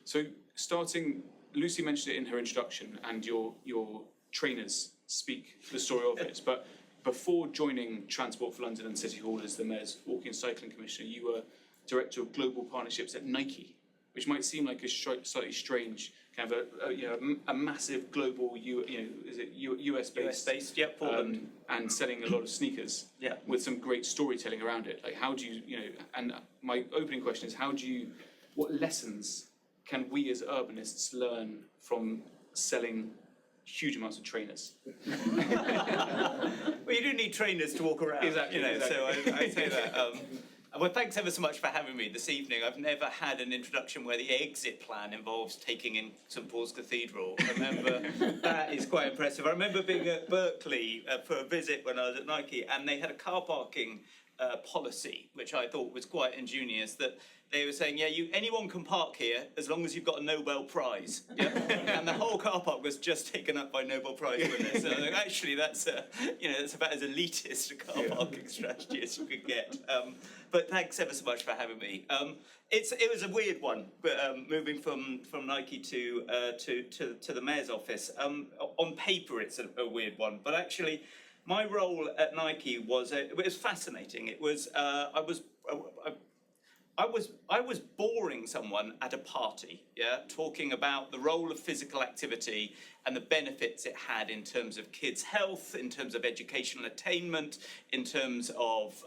So Lucy mentioned it in her introduction, and your trainers speak the story of it. But before joining Transport for London and City Hall as the Mayor's Walking and Cycling Commissioner, you were Director of Global Partnerships at Nike, which might seem like a slightly strange kind of a massive global US based Portland, and selling a lot of sneakers with some great storytelling around it. Like, how do you and my opening question is, what lessons can we as urbanists learn from selling huge amounts of trainers? Well, you do need trainers to walk around. Exactly. So I say that. Well, thanks ever so much for having me this evening. I've never had an introduction where the exit plan involves taking in St Paul's Cathedral. I remember that is quite impressive. I remember being at Berkeley for a visit when I was at Nike, and they had a car parking policy, which I thought was quite ingenious, that they were saying, anyone can park here as long as you've got a Nobel Prize. Yeah? And the whole car park was just taken up by Nobel Prize winners. So actually, that's about as elitist a car parking strategy as you could get. But thanks ever so much for having me. It was a weird one, but moving from Nike to the Mayor's office. On paper, it's a weird one, but actually, my role at Nike was fascinating. It was I was boring someone at a party, talking about the role of physical activity and the benefits it had in terms of kids' health, in terms of educational attainment, in terms of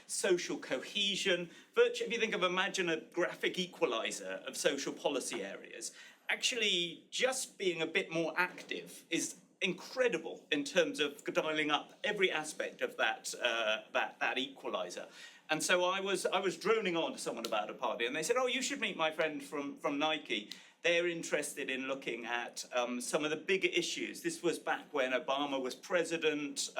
social cohesion. If you imagine a graphic equalizer of social policy areas, actually just being a bit more active is incredible in terms of dialing up every aspect of that equalizer. And so I was droning on to someone about a party, and they said, "Oh, you should meet my friend from Nike. They're interested in looking at some of the bigger issues." This was back when Obama was president,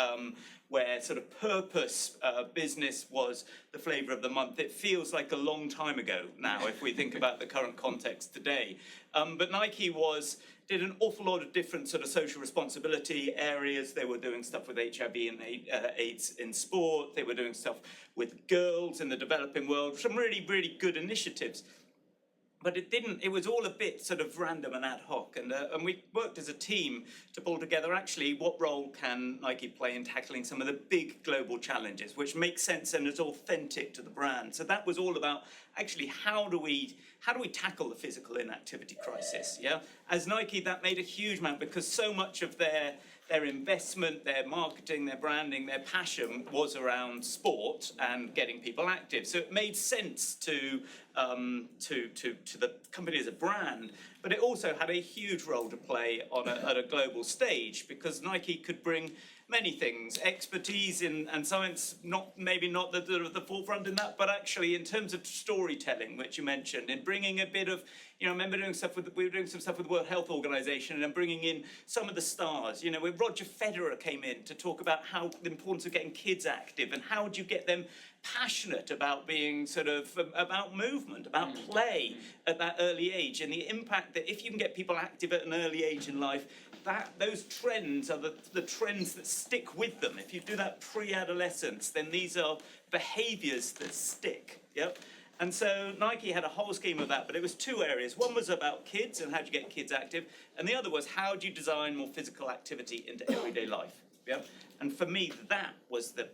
where sort of purpose business was the flavour of the month. It feels like a long time ago now, if we think about the current context today. But Nike did an awful lot of different sort of social responsibility areas. They were doing stuff with HIV and AIDS in sport. They were doing stuff with girls in the developing world. Some really, really good initiatives. But it was all a bit sort of random and ad hoc. And we worked as a team to pull together, actually, what role can Nike play in tackling some of the big global challenges, which makes sense and is authentic to the brand. So that was all about, actually, how do we tackle the physical inactivity crisis? As Nike, that made a huge amount, because so much of their investment, their marketing, their branding, their passion was around sport and getting people active. So it made sense to the company as a brand, but it also had a huge role to play at a global stage, because Nike could bring many things, expertise and science, maybe not the forefront in that, but actually in terms of storytelling, which you mentioned, and bringing a bit of, I remember we were doing some stuff with the World Health Organization and bringing in some of the stars. When Roger Federer came in to talk about how the importance of getting kids active and how do you get them passionate about being about movement, about play at that early age, and the impact that if you can get people active at an early age in life, those trends are the trends that stick with them. If you do that pre-adolescence, then these are behaviors that stick. Yep. And so Nike had a whole scheme of that, but it was two areas. One was about kids and how do you get kids active, and the other was how do you design more physical activity into everyday life. Yeah? And for me, that was the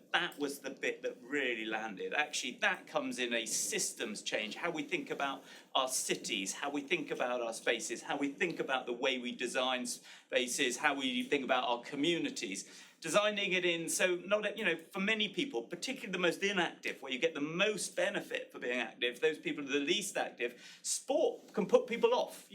bit that really landed. Actually, that comes in a systems change, how we think about our cities, how we think about our spaces, how we think about the way we design spaces, how we think about our communities. Designing it in, so for many people, particularly the most inactive, where you get the most benefit for being active, those people who are the least active, sport can put people off.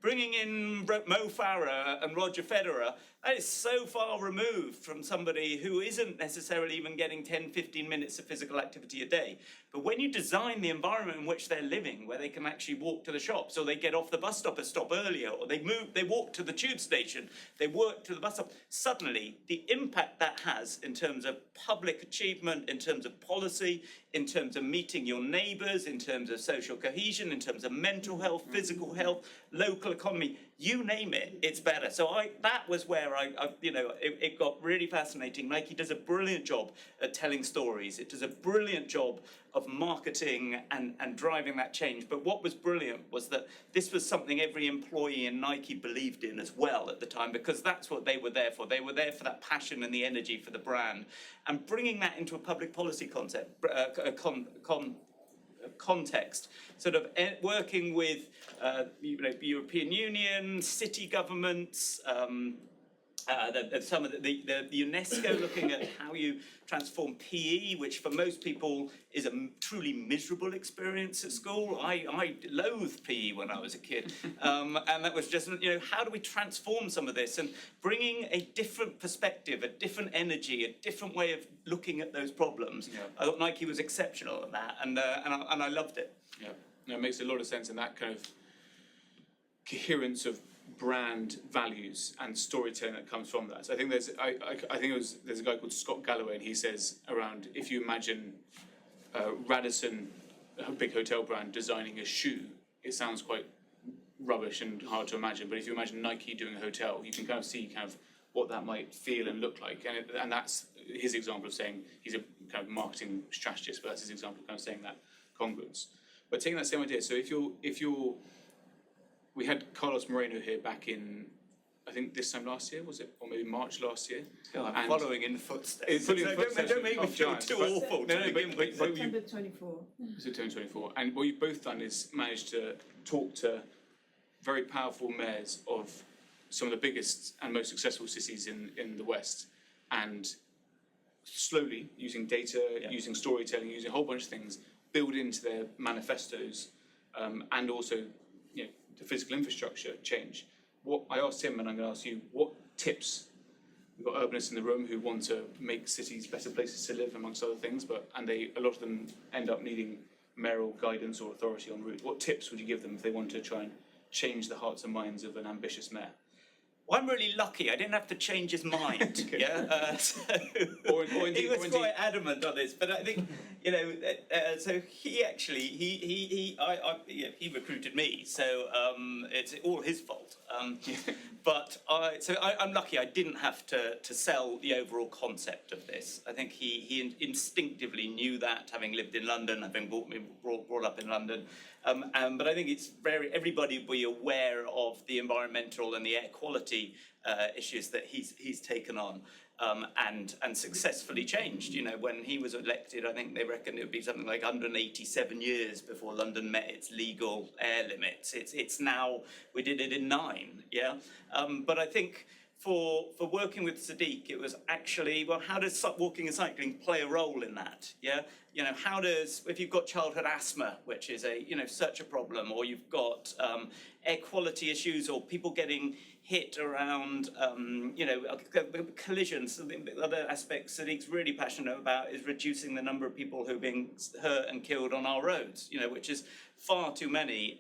Bringing in Mo Farah and Roger Federer, that is so far removed from somebody who isn't necessarily even getting 10, 15 minutes of physical activity a day. But when you design the environment in which they're living, where they can actually walk to the shops, or they get off the bus stop a stop earlier, or they walk to the tube station, they work to the bus stop, suddenly the impact that has in terms of public achievement, in terms of policy, in terms of meeting your neighbours, in terms of social cohesion, in terms of mental health, physical health, local economy, you name it, it's better. So that was where it got really fascinating. Nike does a brilliant job at telling stories. It does a brilliant job of marketing and driving that change. But what was brilliant was that this was something every employee in Nike believed in as well at the time, because that's what they were there for. They were there for that passion and the energy for the brand. And bringing that into a public policy context, sort of working with European Union, city governments, some of the UNESCO looking at how you transform PE, which for most people is a truly miserable experience at school. I loathed PE when I was a kid, and that was just, how do we transform some of this and bringing a different perspective, a different energy, a different way of looking at those problems. Yeah. I thought Nike was exceptional at that, and I loved it. Yeah, no, it makes a lot of sense, and that kind of coherence of brand values and storytelling that comes from that. So I think there's a guy called Scott Galloway, and he says around, if you imagine Radisson, a big hotel brand, designing a shoe, it sounds quite rubbish and hard to imagine. But if you imagine Nike doing a hotel, you can kind of see what that might feel and look like. And that's his example of saying he's a kind of marketing strategist, but that's his example of kind of saying that congruence. But taking that same idea, so if you're we had Carlos Moreno here back in, I think this time last year, was it? Or maybe March last year. I'm following in the footsteps. Don't make me feel too awful. September 24. September 24. And what you've both done is managed to talk to very powerful mayors of some of the biggest and most successful cities in the West, and slowly, using data, using storytelling, using a whole bunch of things, build into their manifestos, and also the physical infrastructure change. What I asked him, and I'm going to ask you, what tips? We've got urbanists in the room who want to make cities better places to live, amongst other things, and a lot of them end up needing mayoral guidance or authority en route. What tips would you give them if they want to try and change the hearts and minds of an ambitious mayor? Well, I'm really lucky. I didn't have to change his mind. Okay. Yeah, he was quite adamant on this. But I think, so he actually he recruited me. So it's all his fault. But I'm lucky. I didn't have to sell the overall concept of this. I think he instinctively knew that, having lived in London, having brought up in London. But I think it's everybody will be aware of the environmental and the air quality issues that he's taken on and successfully changed. When he was elected, I think they reckon it would be something like 187 years before London met its legal air limits. It's now, we did it in 9, yeah? But I think for working with Sadiq, it was actually, well, how does walking and cycling play a role in that? Yeah, how does, if you've got childhood asthma, which is such a problem, or you've got air quality issues, or people getting hit around, collisions. So the other aspects Sadiq's really passionate about is reducing the number of people who are being hurt and killed on our roads, which is far too many,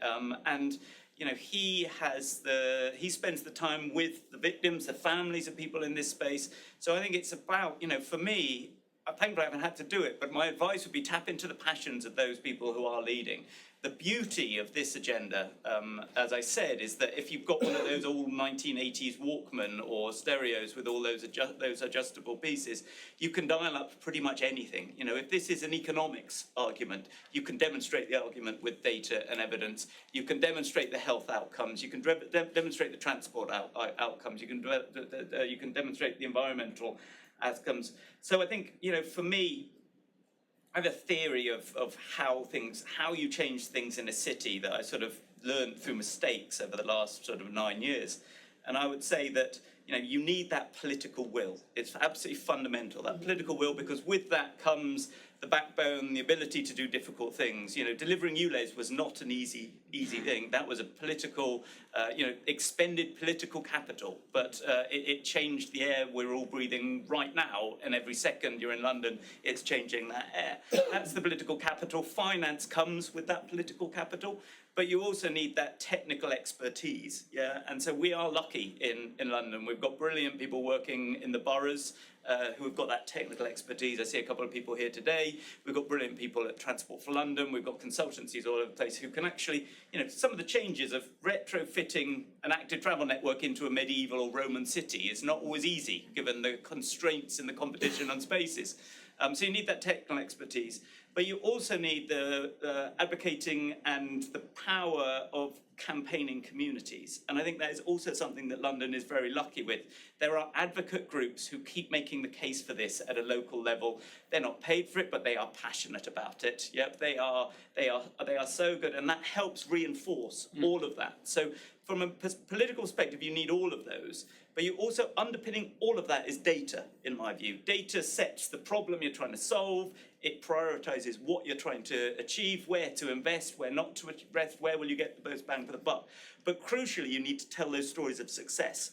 he spends the time with the victims, the families of people in this space. So I think it's about, for me, thankfully I haven't had to do it, but my advice would be tap into the passions of those people who are leading. The beauty of this agenda, as I said, is that if you've got one of those old 1980s Walkman or stereos with all those adjustable pieces, you can dial up pretty much anything. If this is an economics argument, you can demonstrate the argument with data and evidence. You can demonstrate the health outcomes. You can demonstrate the transport outcomes. You can demonstrate the environmental outcomes. So I think, for me, I have a theory of how you change things in a city that I sort of learned through mistakes over the last sort of 9 years. And I would say that, you need that political will. It's absolutely fundamental, that political will, because with that comes the backbone, the ability to do difficult things. Delivering ULEZ was not an easy thing. That was a political, expended political capital, but it changed the air we're all breathing right now, and every second you're in London, it's changing that air. That's the political capital. Finance comes with that political capital, but you also need that technical expertise, yeah? And so we are lucky in London. We've got brilliant people working in the boroughs who have got that technical expertise. I see a couple of people here today. We've got brilliant people at Transport for London. We've got consultancies all over the place who can actually, some of the changes of retrofitting an active travel network into a medieval or Roman city is not always easy, given the constraints and the competition on spaces. So you need that technical expertise. But you also need the advocating and the power of campaigning communities. And I think that is also something that London is very lucky with. There are advocate groups who keep making the case for this at a local level. They're not paid for it, but they are passionate about it. Yep, they are so good, and that helps reinforce all of that. So from a political perspective, you need all of those. But you also, underpinning all of that is data, in my view. Data sets the problem you're trying to solve. It prioritises what you're trying to achieve, where to invest, where not to invest, where will you get the most bang for the buck. But crucially, you need to tell those stories of success.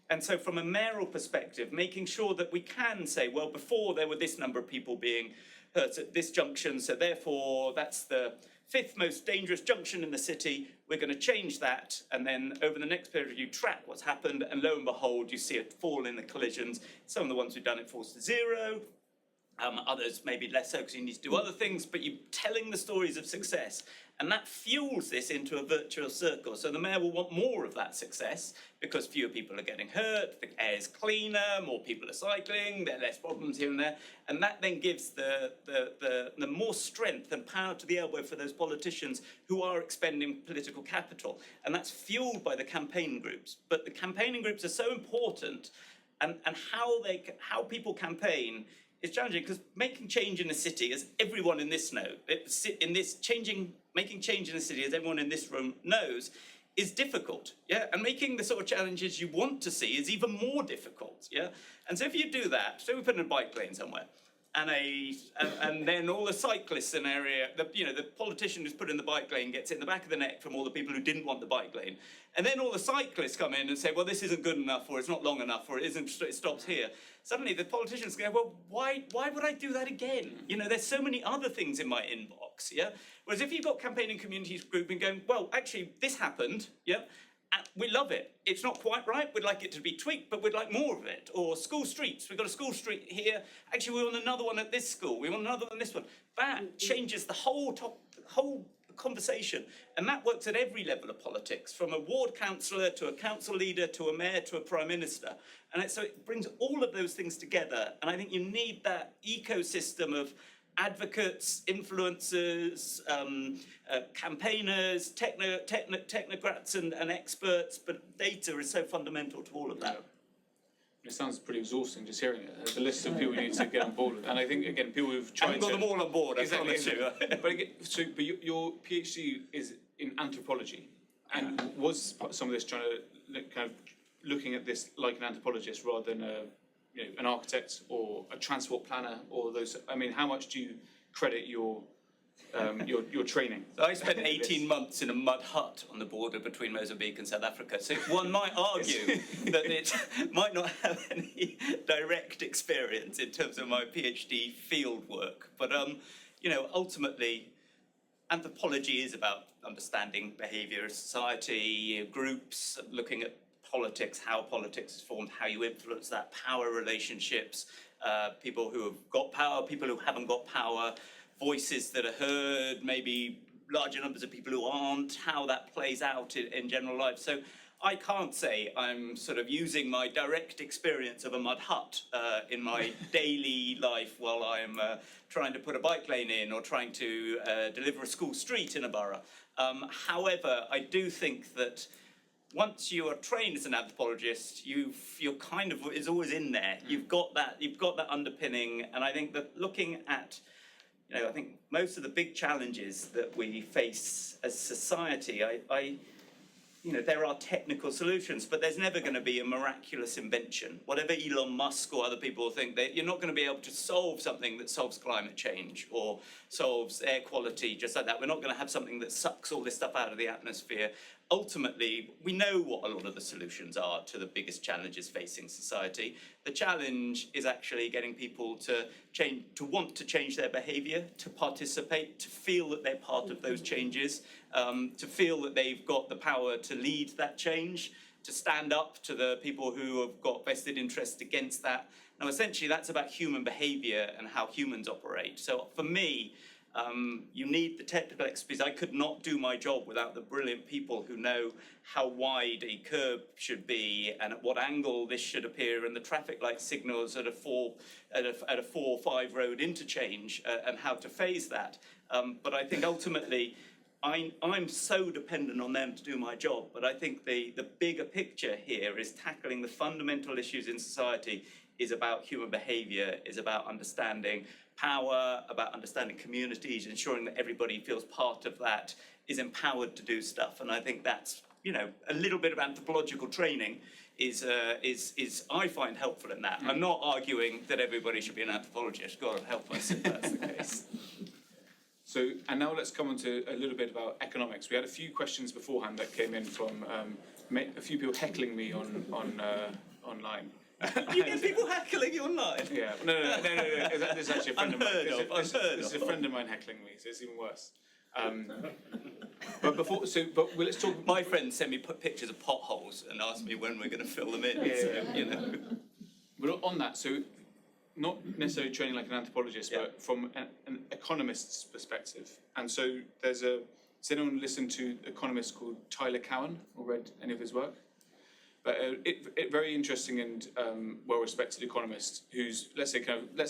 And so from a mayoral perspective, making sure that we can say, well, before there were this number of people being hurt at this junction, so therefore that's the 5th most dangerous junction in the city, we're going to change that, and then over the next period you track what's happened, and lo and behold, you see a fall in the collisions. Some of the ones who've done it falls to 0, others maybe less so because you need to do other things, but you're telling the stories of success, and that fuels this into a virtuous circle. So the mayor will want more of that success because fewer people are getting hurt, the air is cleaner, more people are cycling, there are less problems here and there, and that then gives the more strength and power to the elbow for those politicians who are expending political capital, and that's fueled by the campaign groups. But the campaigning groups are so important, and how people campaign is challenging, because making change in a city, as everyone in this knows, making change in a city, as everyone in this room knows, is difficult, yeah? And making the sort of challenges you want to see is even more difficult, yeah? And so if you do that, so we put in a bike lane somewhere, and then all the cyclists in an area, the politician who's put in the bike lane gets it in the back of the neck from all the people who didn't want the bike lane. And then all the cyclists come in and say, well, this isn't good enough, or it's not long enough, or it stops here. Suddenly the politicians go, well, why would I do that again? There's so many other things in my inbox, yeah? Whereas if you've got campaigning communities group and going, well, actually, this happened, yeah? And we love it. It's not quite right. We'd like it to be tweaked, but we'd like more of it. Or school streets. We've got a school street here. Actually, we want another one at this school. We want another one at this one. That changes the whole conversation. And that works at every level of politics, from a ward councillor to a council leader to a mayor to a prime minister. And so it brings all of those things together. And I think you need that ecosystem of advocates, influencers, campaigners, technocrats and experts, but data is so fundamental to all of that. It sounds pretty exhausting just hearing it. The list of people you need to get on board with. And I think, again, people who've tried to... I haven't got them all on board, I promise you. But your PhD is in anthropology. And was some of this trying to kind of looking at this like an anthropologist rather than an architect or a transport planner, or those? I mean, how much do you credit your training? So I spent 18 months in a mud hut on the border between Mozambique and South Africa. So one might argue that it might not have any direct experience in terms of my PhD field work. But ultimately, anthropology is about understanding behaviour of society, groups, looking at politics, how politics is formed, how you influence that, power relationships, people who have got power, people who haven't got power, voices that are heard, maybe larger numbers of people who aren't, how that plays out in general life. So I can't say I'm sort of using my direct experience of a mud hut in my daily life while I'm trying to put a bike lane in or trying to deliver a school street in a borough. However, I do think that once you are trained as an anthropologist, you're kind of is always in there. You've got that underpinning, and I think that looking at, I think most of the big challenges that we face as society, there are technical solutions, but there's never going to be a miraculous invention. Whatever Elon Musk or other people think, that you're not going to be able to solve something that solves climate change or solves air quality just like that. We're not going to have something that sucks all this stuff out of the atmosphere. ultimately, we know what a lot of the solutions are to the biggest challenges facing society. The challenge is actually getting people to change, to want to change their behaviour, to participate, to feel that they're part of those changes, to feel that they've got the power to lead that change, to stand up to the people who have got vested interest against that. Now, essentially, that's about human behaviour and how humans operate. So for me, you need the technical expertise. I could not do my job without the brilliant people who know how wide a curb should be and at what angle this should appear, and the traffic light signals at a 4 or 5 road interchange, and how to phase that. But I think ultimately, I'm so dependent on them to do my job. But I think the bigger picture here is tackling the fundamental issues in society. Is about human behaviour, is about understanding power, about understanding communities, ensuring that everybody feels part of that, is empowered to do stuff. And I think that's, you know, a little bit of anthropological training is I find helpful in that. I'm not arguing that everybody should be an anthropologist. God help us if that's the case. So, and now let's come on to a little bit about economics. We had a few questions beforehand that came in from a few people heckling me online. You get people heckling you online? Yeah, no. This is actually a friend of mine. This is a friend of mine heckling me, so it's even worse. But let's talk. My friends send me pictures of potholes and ask me when we're going to fill them in. Yeah. So, you know. But on that, so not necessarily training like an anthropologist, but from an economist's perspective. And so has anyone listened to an economist called Tyler Cowen or read any of his work? But very interesting and well-respected economist who's, let's say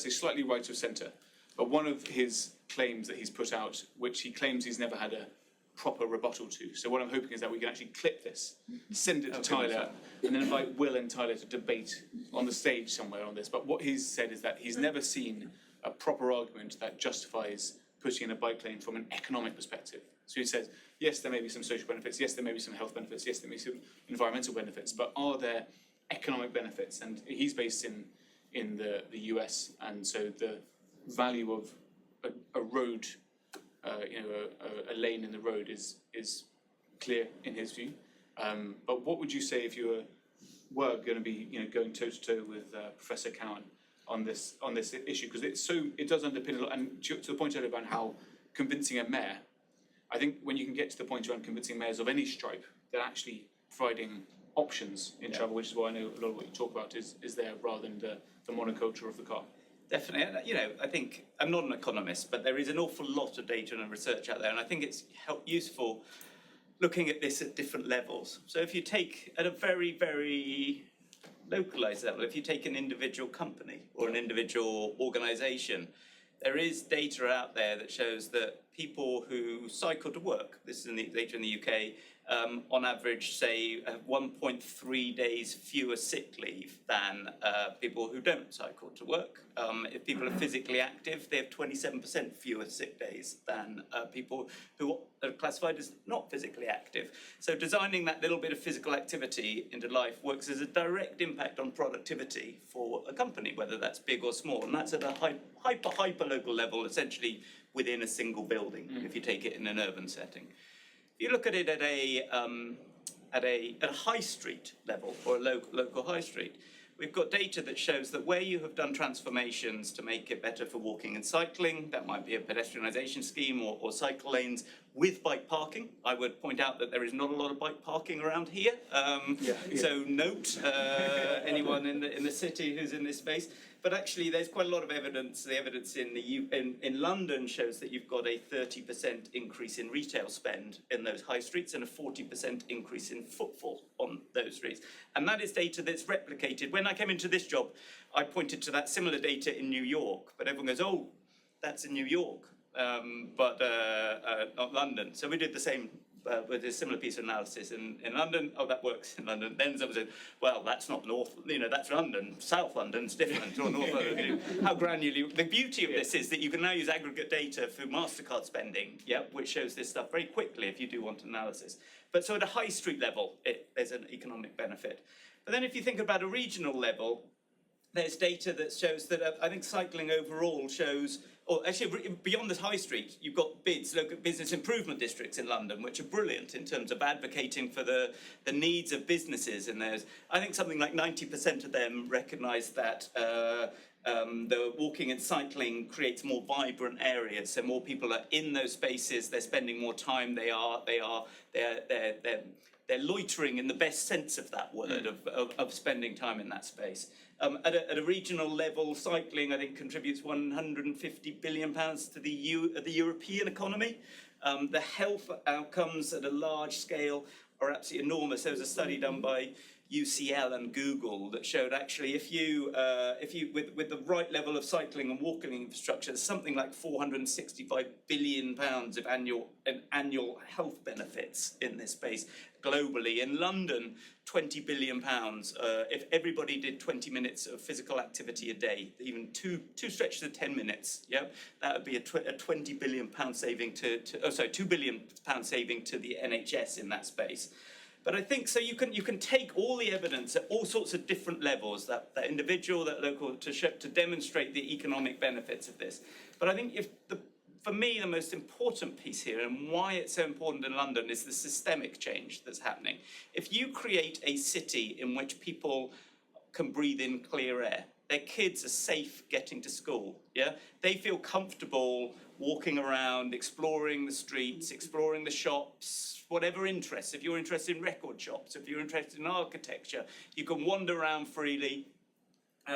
slightly right of centre. But one of his claims that he's put out, which he claims he's never had a proper rebuttal to. So what I'm hoping is that we can actually clip this, send it to Tyler, and then invite Will and Tyler to debate on the stage somewhere on this. But what he's said is that he's never seen a proper argument that justifies putting in a bike lane from an economic perspective. So he says, yes, there may be some social benefits, yes, there may be some health benefits, yes, there may be some environmental benefits, but are there economic benefits? And he's based in the US, and so the value of a road, a lane in the road is clear in his view. But what would you say if you were going to be, going toe to toe with Professor Cowen on this issue? Because it does underpin a lot, and to the point earlier about how convincing a mayor. I think when you can get to the point around convincing mayors of any stripe, they're actually providing options in travel, which is why I know a lot of what you talk about is there rather than the monoculture of the car. Definitely. I think I'm not an economist, but there is an awful lot of data and research out there, and I think it's useful looking at this at different levels. So if you take at a very, very localized level, if you take an individual company or an individual organization, there is data out there that shows that people who cycle to work, this is data in the UK, on average, say, have 1.3 days fewer sick leave than people who don't cycle to work. If people are physically active, they have 27% fewer sick days than people who are classified as not physically active. So designing that little bit of physical activity into life works as a direct impact on productivity for a company, whether that's big or small. And that's at a hyper local level, essentially within a single building, if you take it in an urban setting. If you look at it at a high street level, or a local high street, we've got data that shows that where you have done transformations to make it better for walking and cycling, that might be a pedestrianisation scheme or cycle lanes with bike parking. I would point out that there is not a lot of bike parking around here. So note anyone in the city who's in this space. But actually, there's quite a lot of evidence. The evidence in London shows that you've got a 30% increase in retail spend in those high streets and a 40% increase in footfall on those streets. And that is data that's replicated. When I came into this job, I pointed to that similar data in New York. But everyone goes, oh, that's in New York, but not London. So we did the same. With a similar piece of analysis in London. Oh, that works in London. Then someone said, well, that's not North, that's London. South London's different, or North London. How granularly. The beauty of this is that you can now use aggregate data for MasterCard spending, which shows this stuff very quickly if you do want analysis. But so at a high street level, there's an economic benefit. But then if you think about a regional level, there's data that shows that I think cycling overall shows, or actually beyond the high street, you've got BIDs, local business improvement districts in London, which are brilliant in terms of advocating for the needs of businesses. And there's, I think something like 90% of them recognise that the walking and cycling creates more vibrant areas. So more people are in those spaces, they're spending more time, they're loitering in the best sense of that word, of spending time in that space. At a regional level, cycling, I think, contributes £150 billion to the European economy. The health outcomes at a large scale are absolutely enormous. There was a study done by UCL and Google that showed actually if you with the right level of cycling and walking infrastructure, there's something like £465 billion of annual health benefits in this space globally. In London, £20 billion. If everybody did 20 minutes of physical activity a day, even two stretches of 10 minutes, yeah, that would be a £20 billion saving £2 billion saving to the NHS in that space. But I think so you can take all the evidence at all sorts of different levels, that individual, that local, to demonstrate the economic benefits of this. But I think for me, the most important piece here, and why it's so important in London, is the systemic change that's happening. If you create a city in which people can breathe in clear air, their kids are safe getting to school, yeah? They feel comfortable walking around, exploring the streets, exploring the shops, whatever interests. If you're interested in record shops, if you're interested in architecture, you can wander around freely.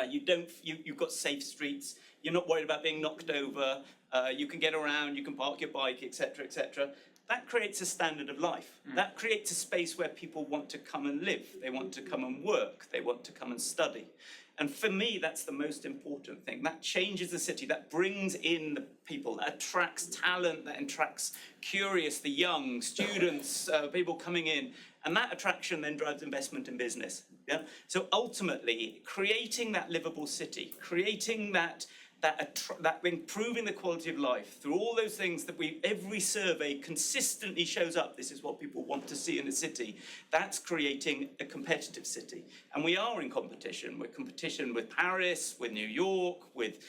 You've got safe streets. You're not worried about being knocked over. You can get around. You can park your bike, etc., etc. That creates a standard of life. That creates a space where people want to come and live. They want to come and work. They want to come and study. And for me, that's the most important thing. That changes the city. That brings in the people. That attracts talent. That attracts curious, the young, students, people coming in. And that attraction then drives investment in business. Yeah? So ultimately, creating that livable city, creating that improving the quality of life through all those things that every survey consistently shows up, this is what people want to see in a city, that's creating a competitive city. And we are in competition. We're in competition with Paris, with New York, with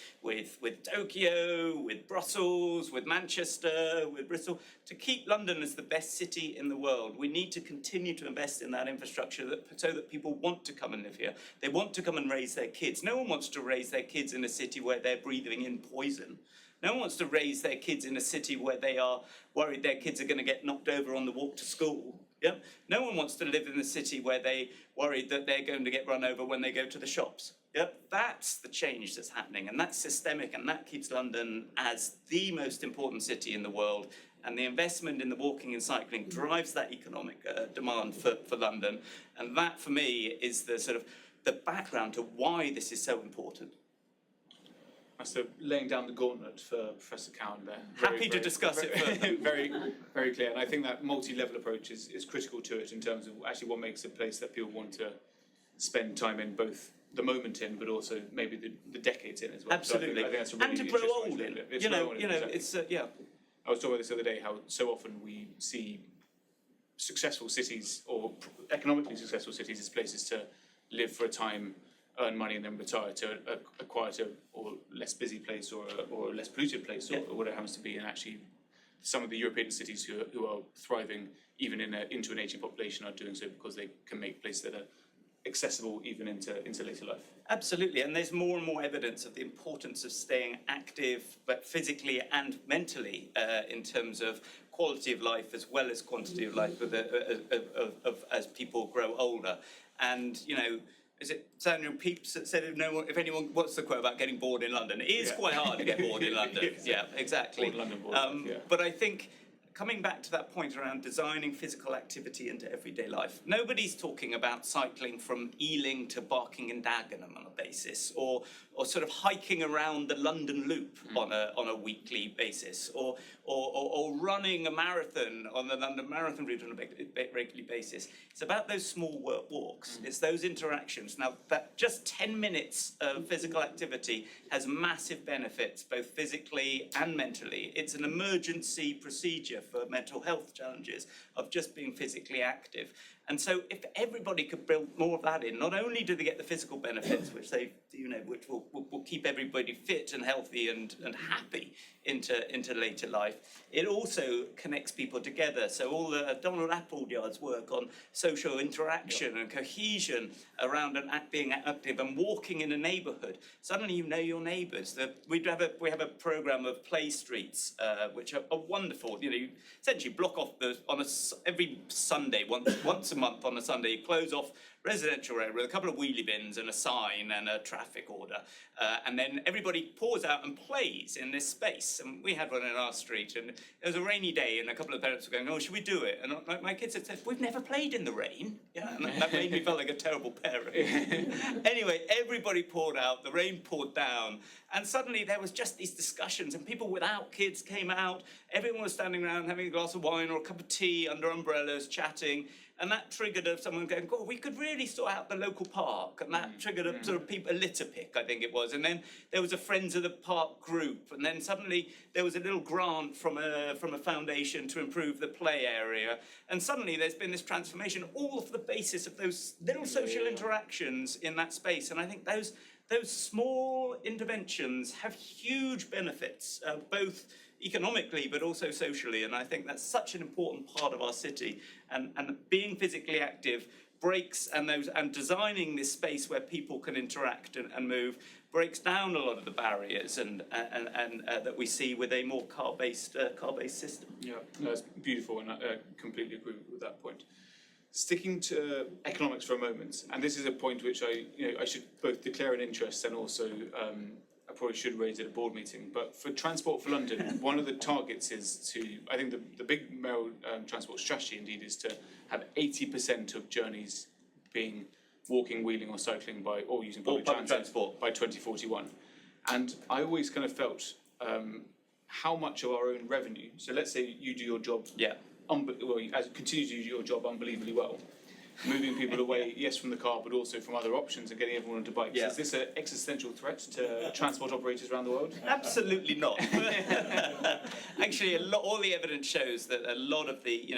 Tokyo, with Brussels, with Manchester, with Bristol. To keep London as the best city in the world, we need to continue to invest in that infrastructure so that people want to come and live here. They want to come and raise their kids. No one wants to raise their kids in a city where they're breathing in poison. No one wants to raise their kids in a city where they are worried their kids are going to get knocked over on the walk to school. Yeah? No one wants to live in a city where they're worried that they're going to get run over when they go to the shops. Yeah? That's the change that's happening, and that's systemic, and that keeps London as the most important city in the world. And the investment in the walking and cycling drives that economic demand for London. And that, for me, is the background to why this is so important. So laying down the gauntlet for Professor Cowan there. Happy to discuss it further. Very, very clear. And I think that multi-level approach is critical to it in terms of actually what makes a place that people want to spend time in, both the moment in, but also maybe the decades in as well. Absolutely. So I think that's a really and to grow old in. Exactly. I was talking about this the other day, how so often we see successful cities or economically successful cities as places to live for a time, earn money and then retire to a quieter or less busy place or a less polluted place or whatever it happens to be. And actually some of the European cities who are thriving even into an ageing population are doing so because they can make places that are accessible even into later life. Absolutely, and there's more and more evidence of the importance of staying active, but physically and mentally, in terms of quality of life as well as quantity of life, as people grow older. And is it Samuel Pepys that said, if anyone, what's the quote about getting bored in London? It is quite hard to get bored in London. Yeah, exactly. But I think, coming back to that point around designing physical activity into everyday life, nobody's talking about cycling from Ealing to Barking and Dagenham on a basis, or sort of hiking around the London Loop on a weekly basis, or running a marathon on the London Marathon route on a regular basis. It's about those small walks. It's those interactions. Now, that just 10 minutes of physical activity has massive benefits, both physically and mentally. It's an emergency procedure for mental health challenges of just being physically active. And so if everybody could build more of that in, not only do they get the physical benefits, which they, which will keep everybody fit and healthy and happy into later life, it also connects people together. So all the Donald Appleyard's work on social interaction and cohesion around being active and walking in a neighbourhood. Suddenly you know your neighbours. We have a programme of play streets, which are wonderful. You essentially block off every Sunday, once a month on a Sunday, you close off residential area with a couple of wheelie bins and a sign and a traffic order. And then everybody pours out and plays in this space. And we had one in our street, and it was a rainy day, and a couple of parents were going, "Oh, should we do it?" And my kids had said, "We've never played in the rain." Yeah, and that made me feel like a terrible parent. Anyway, everybody poured out, the rain poured down, and suddenly there was just these discussions, and people without kids came out. Everyone was standing around having a glass of wine or a cup of tea under umbrellas, chatting. And that triggered someone going, "God, we could really sort out the local park." And that triggered a sort of a litter pick, I think it was. And then there was a Friends of the Park group. And then suddenly there was a little grant from a foundation to improve the play area. And suddenly there's been this transformation, all of the basis of those little social interactions in that space. And I think those small interventions have huge benefits, both economically but also socially, and I think that's such an important part of our city. And being physically active breaks and designing this space where people can interact and move breaks down a lot of the barriers and that we see with a more car-based system. Yeah, no, it's beautiful, and I completely agree with that point. Sticking to economics for a moment, and this is a point which I should both declare an interest and also I probably should raise at a board meeting. But for Transport for London, one of the targets is to, I think the big mayoral transport strategy indeed is to have 80% of journeys being walking, wheeling or cycling or using public transport by 2041. And I always kind of felt how much of our own revenue, so let's say you do your job, continue to do your job unbelievably well, moving people away, yes, from the car, but also from other options and getting everyone onto bikes. Yeah. Is this an existential threat to transport operators around the world? Absolutely not. Actually, all the evidence shows that a lot of the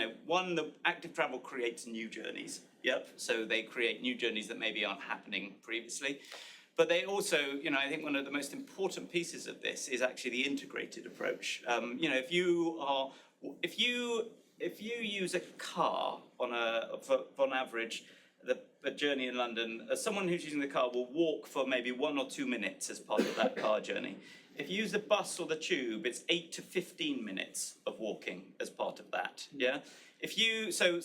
active travel creates new journeys. Yep. So they create new journeys that maybe aren't happening previously. But they also, I think one of the most important pieces of this is actually the integrated approach. If you use a car on average, the journey in London, someone who's using the car will walk for maybe 1 or 2 minutes as part of that car journey. If you use the bus or the tube, it's 8 to 15 minutes of walking as part of that. Yeah. So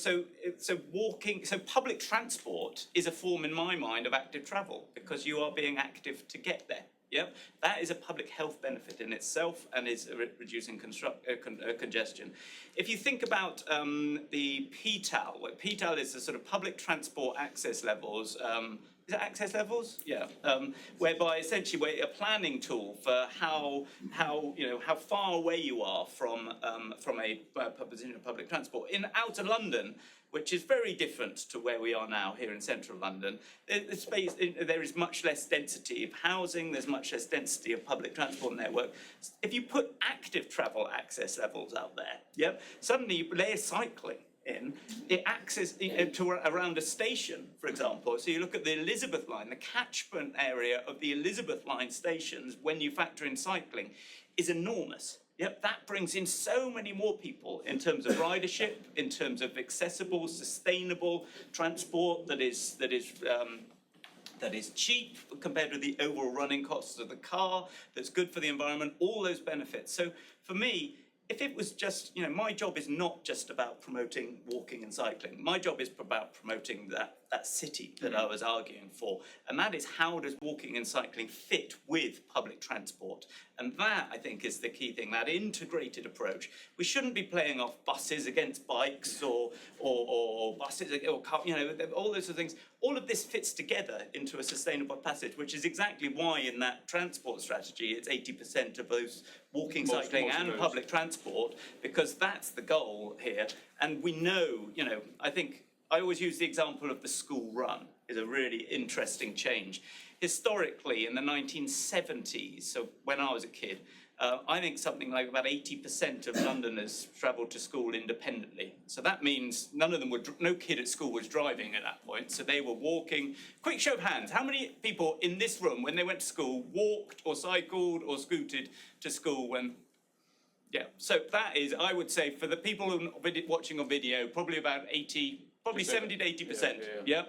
public transport is a form in my mind of active travel because you are being active to get there. Yep, that is a public health benefit in itself and is reducing congestion. If you think about the PTAL, where PTAL is the sort of public transport access levels, is it access levels? Yeah, whereby essentially we're a planning tool for how far away you are from a position of public transport. In outer London, which is very different to where we are now here in central London. There is much less density of housing, there's much less density of public transport network. If you put active travel access levels out there, suddenly you layer cycling in, it access to around a station, for example. So you look at the Elizabeth line, the catchment area of the Elizabeth line stations when you factor in cycling is enormous. Yep, that brings in so many more people in terms of ridership, in terms of accessible, sustainable transport that is cheap compared with the overall running costs of the car, that's good for the environment, all those benefits. So for me, if it was just, my job is not just about promoting walking and cycling. My job is about promoting that city that I was arguing for. And that is, how does walking and cycling fit with public transport? And that, I think, is the key thing, that integrated approach. We shouldn't be playing off buses against bikes or buses or car, all those sort of things. All of this fits together into a sustainable passage, which is exactly why in that transport strategy, it's 80% of those walking, cycling and public transport, because that's the goal here. And we know, I think I always use the example of the school run is a really interesting change. Historically, in the 1970s, so when I was a kid, I think something like about 80% of Londoners travelled to school independently. So that means no kid at school was driving at that point. So they were walking. Quick show of hands. How many people in this room, when they went to school, walked or cycled or scooted to school when... Yeah, so that is, I would say, for the people who are watching on video, probably about 80, probably 70 to 80%. Yeah.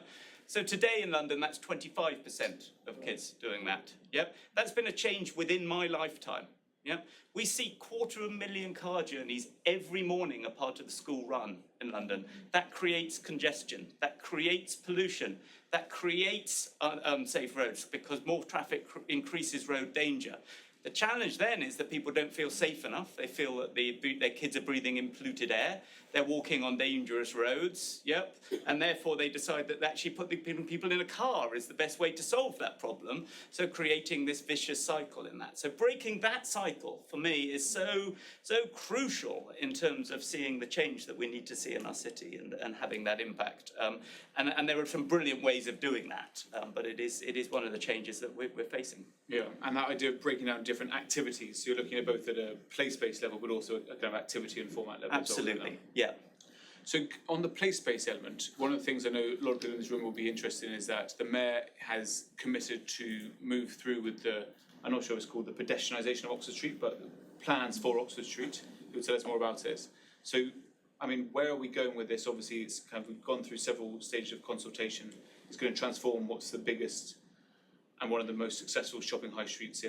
So today in London, that's 25% of kids doing that. Yep. That's been a change within my lifetime. Yep. We see 250,000 car journeys every morning a part of the school run in London. That creates congestion. That creates pollution. That creates unsafe roads because more traffic increases road danger. The challenge then is that people don't feel safe enough. They feel that their kids are breathing in polluted air. They're walking on dangerous roads, yep. And therefore they decide that actually putting people in a car is the best way to solve that problem. So creating this vicious cycle in that. So breaking that cycle for me is so crucial in terms of seeing the change that we need to see in our city and having that impact. And there are some brilliant ways of doing that, but it is one of the changes that we're facing. Yeah, and that idea of breaking down different activities, so you're looking at both at a place-based level, but also a kind of activity and format level. Absolutely, yeah. So on the place-based element, one of the things I know a lot of people in this room will be interested in is that the Mayor has committed to move through with I'm not sure it's called the pedestrianisation of Oxford Street, but plans for Oxford Street. You'll tell us more about it. So, I mean, where are we going with this? Obviously, it's we've gone through several stages of consultation. It's going to transform what's the biggest and one of the most successful shopping high streets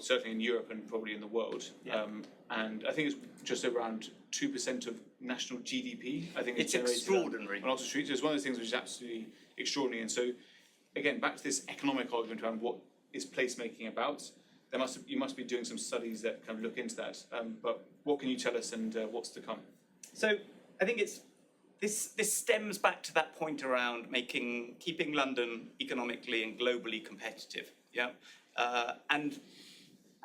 certainly in Europe and probably in the world. Yeah. And I think it's just around 2% of national GDP. I think it's extraordinary on Oxford Street. So it's one of those things which is absolutely extraordinary. And so, again, back to this economic argument around what is placemaking about. You must be doing some studies that kind of look into that. But what can you tell us, and what's to come? So I think this stems back to that point around keeping London economically and globally competitive. Yeah, and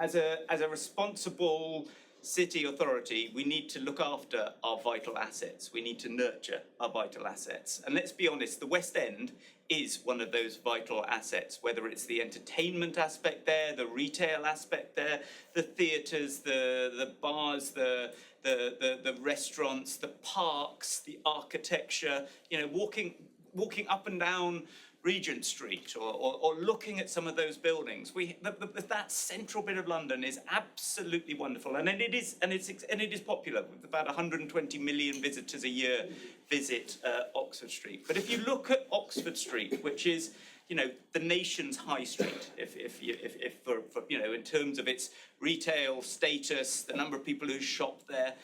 as a responsible city authority, we need to look after our vital assets. We need to nurture our vital assets. And let's be honest, the West End is one of those vital assets, whether it's the entertainment aspect there, the retail aspect there, the theatres, the bars, the restaurants, the parks, the architecture, walking up and down Regent Street or looking at some of those buildings. That central bit of London is absolutely wonderful, and it is popular. With about 120 million visitors a year visit Oxford Street. But if you look at Oxford Street, which is the nation's high street, if in terms of its retail status, the number of people who shop there.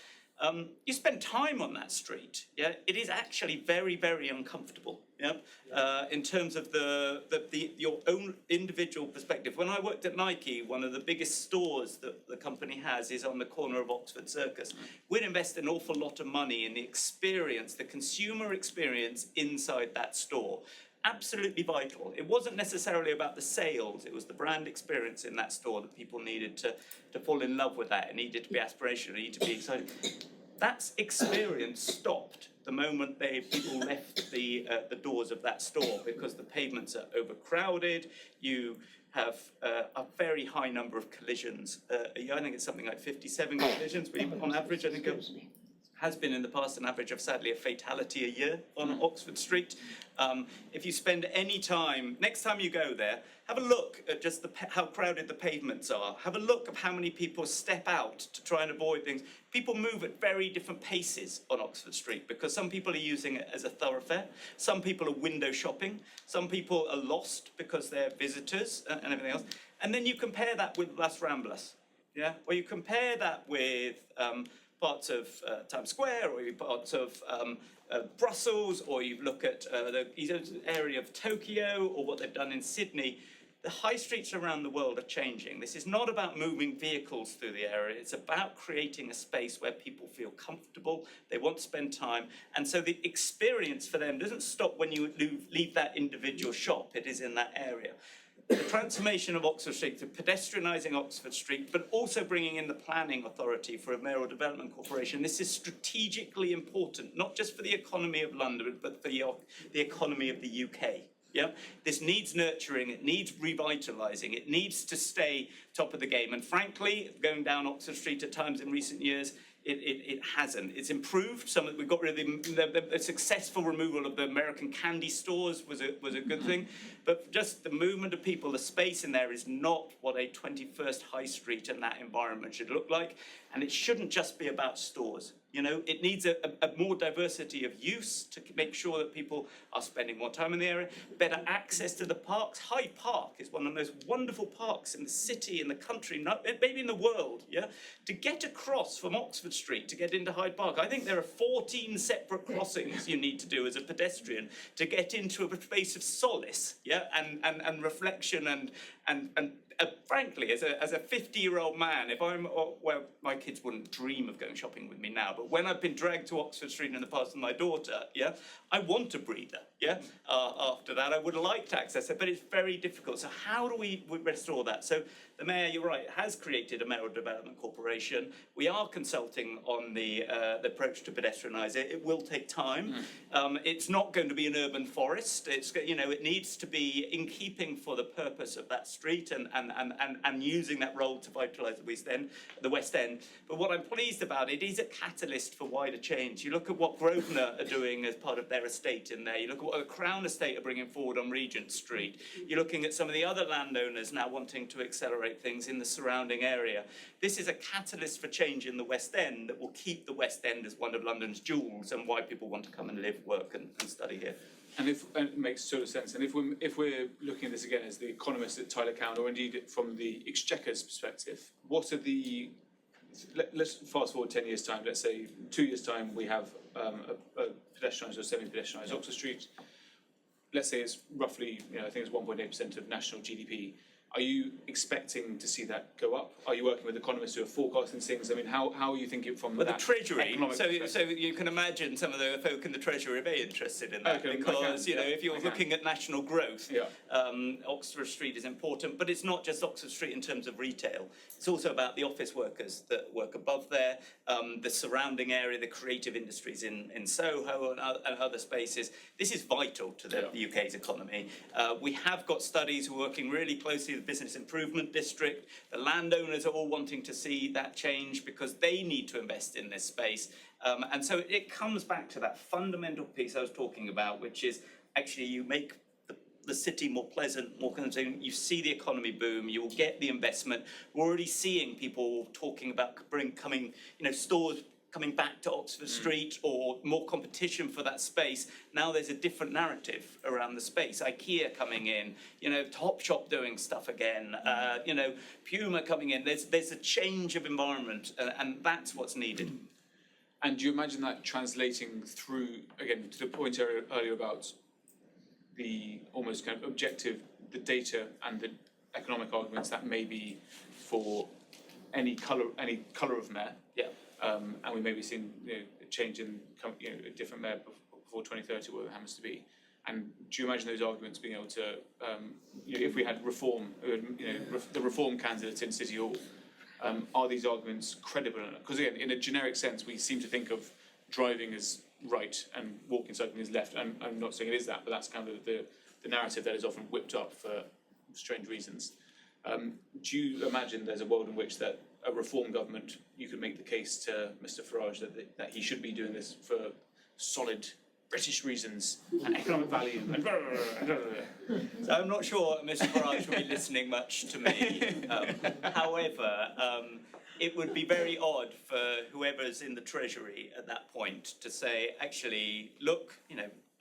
You spend time on that street, yeah. It is actually very, very uncomfortable, yeah. In terms of your own individual perspective. When I worked at Nike, one of the biggest stores that the company has is on the corner of Oxford Circus. We'd invest an awful lot of money in the experience, the consumer experience inside that store. Absolutely vital. It wasn't necessarily about the sales, it was the brand experience in that store that people needed to fall in love with that. It needed to be aspirational, it needed to be exciting. That experience stopped the moment people left the doors of that store because the pavements are overcrowded. You have a very high number of collisions. I think it's something like 57 collisions on average. I think has been in the past an average of, sadly, a fatality a year on Oxford Street. If you spend any time, next time you go there, have a look at just how crowded the pavements are. Have a look at how many people step out to try and avoid things. People move at very different paces on Oxford Street because some people are using it as a thoroughfare. Some people are window shopping. Some people are lost because they're visitors and everything else. And then you compare that with Las Ramblas, yeah? Or you compare that with parts of Times Square, or parts of Brussels, or you look at the area of Tokyo, or what they've done in Sydney. The high streets around the world are changing. This is not about moving vehicles through the area. It's about creating a space where people feel comfortable, they want to spend time, and so the experience for them doesn't stop when you leave that individual shop. It is in that area. The transformation of Oxford Street, the pedestrianising Oxford Street, but also bringing in the planning authority for a mayoral development corporation. This is strategically important, not just for the economy of London, but for the economy of the UK. Yeah, this needs nurturing, it needs revitalising, it needs to stay top of the game. And frankly, going down Oxford Street at times in recent years, it hasn't. It's improved. We've got rid of the successful removal of the American candy stores was a good thing, but just the movement of people, the space in there is not what a 21st high street and that environment should look like, and it shouldn't just be about stores. You know, it needs a more diversity of use to make sure that people are spending more time in the area, better access to the parks. Hyde Park is one of the most wonderful parks in the city, in the country, maybe in the world, yeah? To get across from Oxford Street to get into Hyde Park, I think there are 14 separate crossings you need to do as a pedestrian to get into a space of solace, yeah, and reflection and frankly, as a 50-year-old man, if I'm, well, my kids wouldn't dream of going shopping with me now, but when I've been dragged to Oxford Street in the past with my daughter, yeah, I want a breather, yeah. After that, I would like to access it, but it's very difficult. So how do we restore that? So the mayor, you're right, has created a mayoral development corporation. We are consulting on the approach to pedestrianise it. It will take time. It's not going to be an urban forest. It needs to be in keeping for the purpose of that street and using that role to vitalise the West End. But what I'm pleased about, it is a catalyst for wider change. You look at what Grosvenor are doing as part of their estate in there. You look at what the Crown Estate are bringing forward on Regent Street. You're looking at some of the other landowners now wanting to accelerate things in the surrounding area. This is a catalyst for change in the West End that will keep the West End as one of London's jewels and why people want to come and live, work and study here. And it makes sort of sense. And if we're looking at this again as the economist at Tyler Cowen, or indeed from the Exchequer's perspective, what are the, let's fast forward 10 years' time, let's say 2 years' time, we have a pedestrianised or semi-pedestrianised Oxford Street. Let's say it's roughly, I think it's 1.8% of national GDP. Are you expecting to see that go up? Are you working with economists who are forecasting things? I mean, how are you thinking from that? The Treasury, economic perspective? so you can imagine some of the folk in the Treasury are very interested in that because, if you're looking at national growth, Oxford Street is important, but it's not just Oxford Street in terms of retail. It's also about the office workers that work above there, the surrounding area, the creative industries in Soho and other spaces. This is vital to the UK's economy. We have got studies who are working really closely with the Business Improvement District. The landowners are all wanting to see that change because they need to invest in this space. And so it comes back to that fundamental piece I was talking about, which is actually you make the city more pleasant, more convincing. You see the economy boom, you'll get the investment. We're already seeing people talking about stores coming back to Oxford Street or more competition for that space. Now there's a different narrative around the space. IKEA coming in, Topshop doing stuff again, Puma coming in. There's a change of environment and that's what's needed. And do you imagine that translating through, again, to the point earlier about the almost kind of objective, the data and the economic arguments that may be for any colour of mayor? Yeah. And we may be seeing a change in a different mayor before 2030, whatever it happens to be. And do you imagine those arguments being able to, if we had reform, the reform candidates in City Hall, are these arguments credible? Because again, in a generic sense, we seem to think of driving as right and walking, cycling as left. And I'm not saying it is that, but that's kind of the narrative that is often whipped up for strange reasons. Do you imagine there's a world in which that a reform government, you could make the case to Mr. Farage that he should be doing this for solid British reasons and economic value? So I'm not sure Mr. Farage will be listening much to me. However, it would be very odd for whoever's in the Treasury at that point to say, actually, look,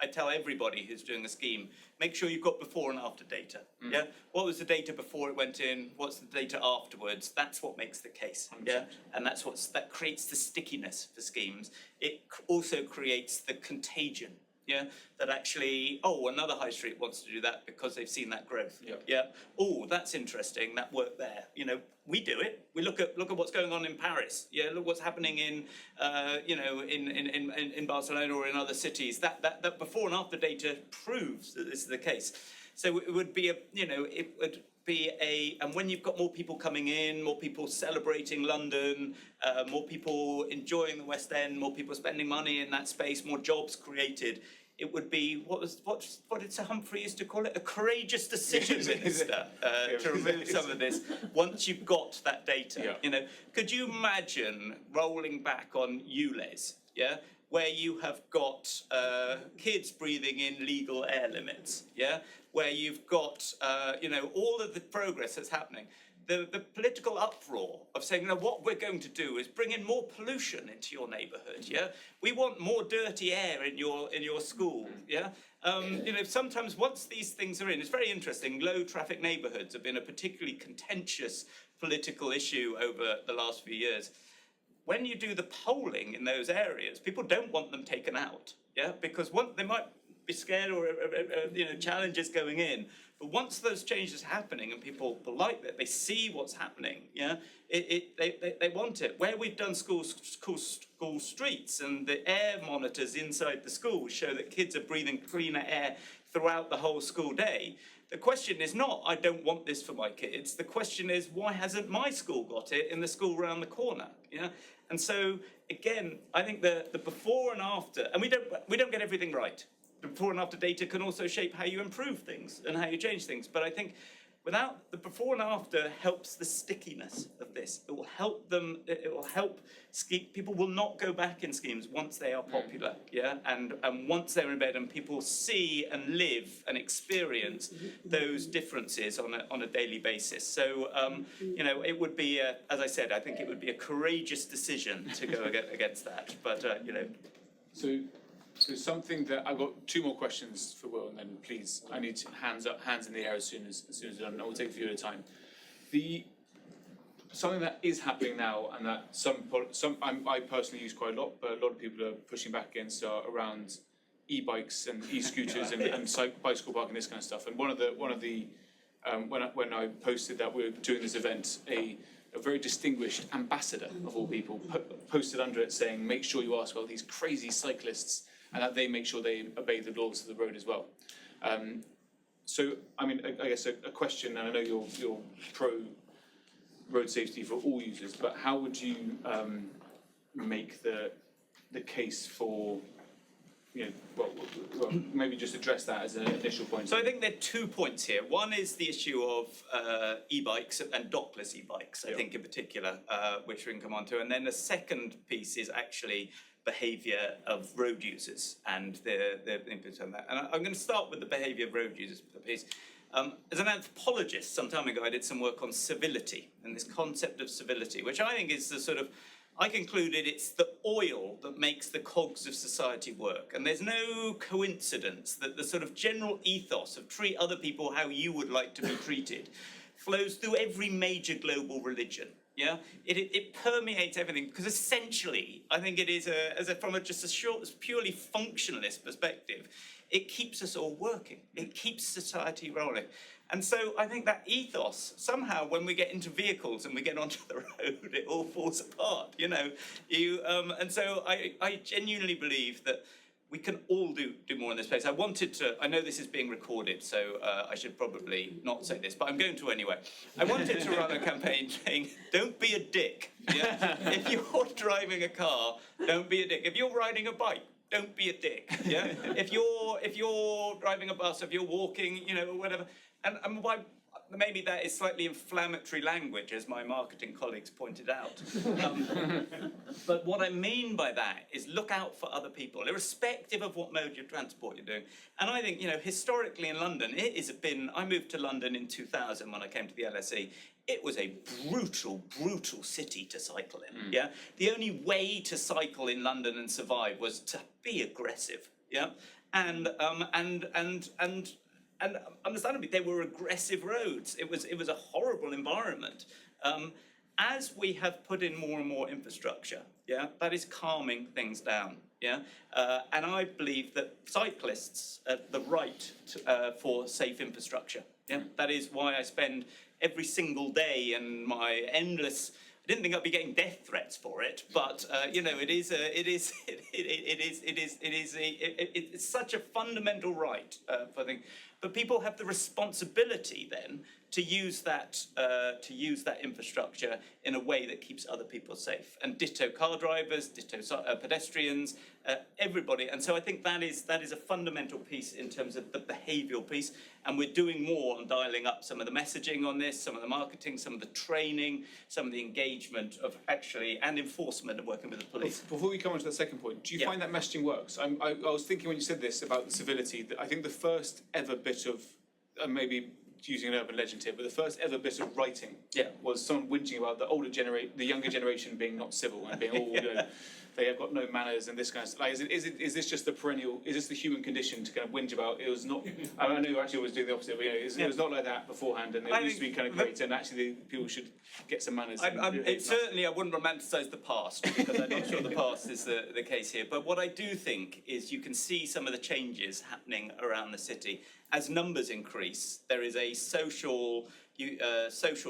I tell everybody who's doing a scheme, make sure you've got before and after data. Yeah, what was the data before it went in? What's the data afterwards? That's what makes the case. 100%. Yeah, and that creates the stickiness for schemes. It also creates the contagion. Yeah, that actually, another high street wants to do that because they've seen that growth. Yeah. Oh, that's interesting. That worked there. We do it. We look at what's going on in Paris. Yeah, look what's happening in Barcelona or in other cities. That before and after data proves that this is the case. So it would be and when you've got more people coming in, more people celebrating London, more people enjoying the West End, more people spending money in that space, more jobs created, it would be, what did Sir Humphrey used to call it? A courageous decision, Minister, to remove some of this once you've got that data. Yeah. You know, could you imagine rolling back on ULEZ, yeah, where you have got kids breathing in legal air limits, yeah, where you've got, you know, all of the progress that's happening. The political uproar of saying, no, what we're going to do is bring in more pollution into your neighbourhood, yeah? We want more dirty air in your school, yeah? You know, sometimes once these things are in, it's very interesting, low traffic neighbourhoods have been a particularly contentious political issue over the last few years. When you do the polling in those areas, people don't want them taken out, yeah? Because they might be scared or, you know, challenges going in. But once those changes are happening and people like that, they see what's happening, yeah, they want it. Where we've done school streets and the air monitors inside the schools show that kids are breathing cleaner air throughout the whole school day, the question is not, I don't want this for my kids. The question is, why hasn't my school got it in the school round the corner, yeah? And so, again, I think the before and after, and we don't get everything right. The before and after data can also shape how you improve things and how you change things. But I think without the before and after helps the stickiness of this. It will help them, it will help people will not go back in schemes once they are popular, yeah? And once they're in bed and people see and live and experience those differences on a daily basis. So, you know, it would be, as I said, I think it would be a courageous decision to go against that. But, you know. So something that I've got two more questions for Will, and then please, I need hands up, hands in the air as soon as we're done. I will take a few at a time. Something that is happening now, and that I personally use quite a lot, but a lot of people are pushing back against around e-bikes and e-scooters and bicycle parking, this kind of stuff. And when I posted that we were doing this event, a very distinguished ambassador of all people posted under it saying, make sure you ask about these crazy cyclists and that they make sure they obey the laws of the road as well. So, I mean, I guess a question, and I know you're pro road safety for all users, but how would you make the case for, you know, well, maybe just address that as an initial point. So I think there are 2 points here. One is the issue of e-bikes and dockless e-bikes, I think in particular, which we can come on to. And then the second piece is actually behaviour of road users and the input on that. And I'm going to start with the behaviour of road users piece. As an anthropologist, some time ago, I did some work on civility and this concept of civility, which I think is the sort of, I concluded it's the oil that makes the cogs of society work. And there's no coincidence that the sort of general ethos of treat other people how you would like to be treated flows through every major global religion. Yeah, it permeates everything because essentially, I think it is from just a purely functionalist perspective, it keeps us all working. It keeps society rolling. And so I think that ethos, somehow when we get into vehicles and we get onto the road, it all falls apart, you know. And so I genuinely believe that we can all do more in this place. I know this is being recorded, so I should probably not say this, but I'm going to anyway. I wanted to run a campaign saying, don't be a dick. Yeah? If you're driving a car, don't be a dick. If you're riding a bike, don't be a dick. Yeah? If you're driving a bus, if you're walking, you know, or whatever. And maybe that is slightly inflammatory language, as my marketing colleagues pointed out. But what I mean by that is look out for other people, irrespective of what mode of transport you're doing. And I think, you know, historically in London, I moved to London in 2000 when I came to the LSE. It was a brutal, brutal city to cycle in, yeah? The only way to cycle in London and survive was to be aggressive, yeah? And understandably, they were aggressive roads. It was a horrible environment. As we have put in more and more infrastructure, yeah, that is calming things down, yeah. And I believe that cyclists have the right for safe infrastructure. Yeah, that is why I spend every single day and my endless. I didn't think I'd be getting death threats for it, but you know, it's such a fundamental right for things. but people have the responsibility then to use that infrastructure in a way that keeps other people safe. And ditto car drivers, ditto pedestrians, everybody. And so I think that is a fundamental piece in terms of the behavioural piece. And we're doing more on dialing up some of the messaging on this, some of the marketing, some of the training, some of the engagement of actually and enforcement of working with the police. Before we come on to the second point, do you find that messaging works? I was thinking when you said this about the civility, that I think the first ever bit of, maybe using an urban legend here, but the first ever bit of writing was someone whinging about the younger generation being not civil and being all, you know, they have got no manners and this kind of stuff. Like, is this just the perennial, is this the human condition to kind of whinge about? It was not, I know you actually always do the opposite, but you know, it was not like that beforehand, and it used to be kind of great, and actually people should get some manners. Certainly I wouldn't romanticise the past, because I'm not sure the past is the case here. But what I do think is you can see some of the changes happening around the city. As numbers increase, there is a social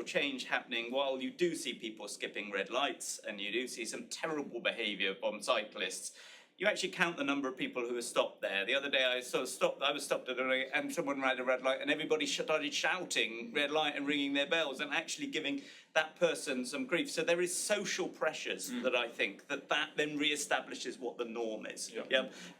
change happening. While you do see people skipping red lights and you do see some terrible behaviour from cyclists, you actually count the number of people who are stopped there. The other day I was stopped at and someone ran a red light and everybody started shouting red light and ringing their bells and actually giving that person some grief. So there is social pressures that I think that then re-establishes what the norm is.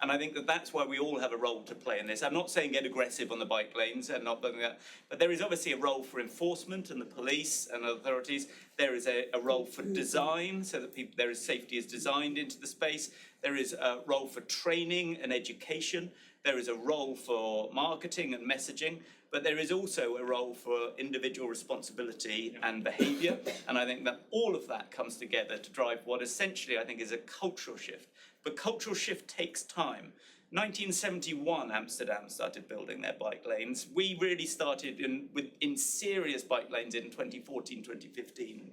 And I think that's why we all have a role to play in this. I'm not saying get aggressive on the bike lanes and not doing that, but there is obviously a role for enforcement and the police and authorities. There is a role for design, so that there is safety is designed into the space. There is a role for training and education. There is a role for marketing and messaging, but there is also a role for individual responsibility and behaviour. And I think that all of that comes together to drive what essentially I think is a cultural shift. But cultural shift takes time. 1971, Amsterdam started building their bike lanes. We really started in serious bike lanes in 2014, 2015.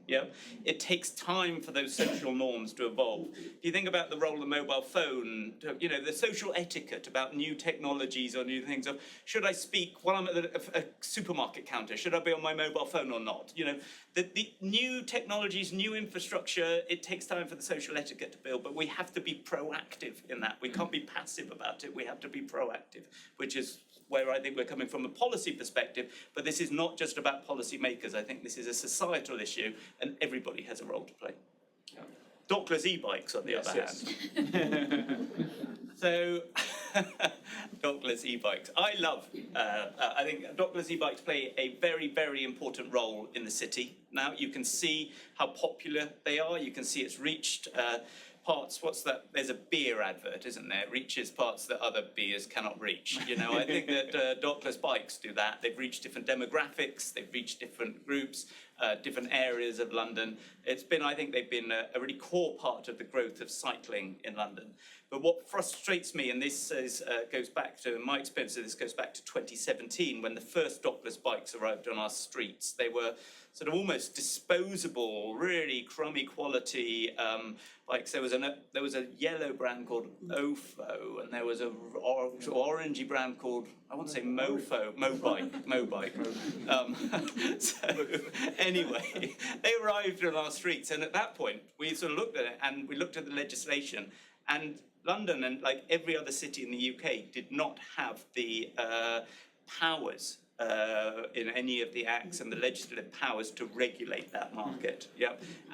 It takes time for those social norms to evolve. If you think about the role of the mobile phone, you know, the social etiquette about new technologies or new things of, should I speak while I'm at a supermarket counter? Should I be on my mobile phone or not? You know, the new technologies, new infrastructure, it takes time for the social etiquette to build, but we have to be proactive in that. We can't be passive about it. We have to be proactive, which is where I think we're coming from a policy perspective. But this is not just about policy makers. I think this is a societal issue, and everybody has a role to play. Dockless e-bikes, on the other hand. So, dockless e-bikes. I think dockless e-bikes play a very, very important role in the city. Now you can see how popular they are. You can see it's reached parts, what's that? There's a beer advert, isn't there? It reaches parts that other beers cannot reach. You know, I think that dockless bikes do that. They've reached different demographics, they've reached different groups, different areas of London. I think they've been a really core part of the growth of cycling in London. But what frustrates me, and this goes back to my experience, this goes back to 2017 when the first dockless bikes arrived on our streets. They were sort of almost disposable, really crummy quality bikes. There was a yellow brand called Ofo, and there was a orangey brand called, I want to say Mobike. So anyway, they arrived on our streets, and at that point we sort of looked at it and we looked at the legislation, and London, and like every other city in the UK, did not have the powers in any of the acts and the legislative powers to regulate that market.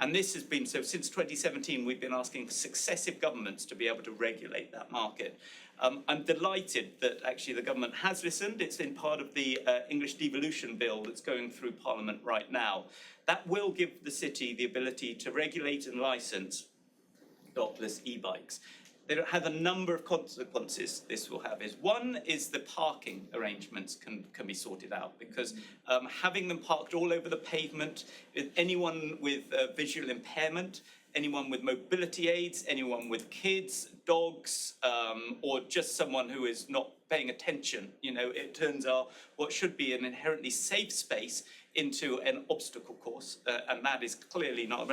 And this has been, so since 2017, we've been asking successive governments to be able to regulate that market. I'm delighted that actually the government has listened. It's in part of the English devolution bill that's going through Parliament right now. That will give the city the ability to regulate and licence dockless e-bikes. They have a number of consequences this will have. One is the parking arrangements can be sorted out, because having them parked all over the pavement, anyone with visual impairment, anyone with mobility aids, anyone with kids, dogs, or just someone who is not paying attention, you know, it turns out what should be an inherently safe space into an obstacle course, and that is clearly not.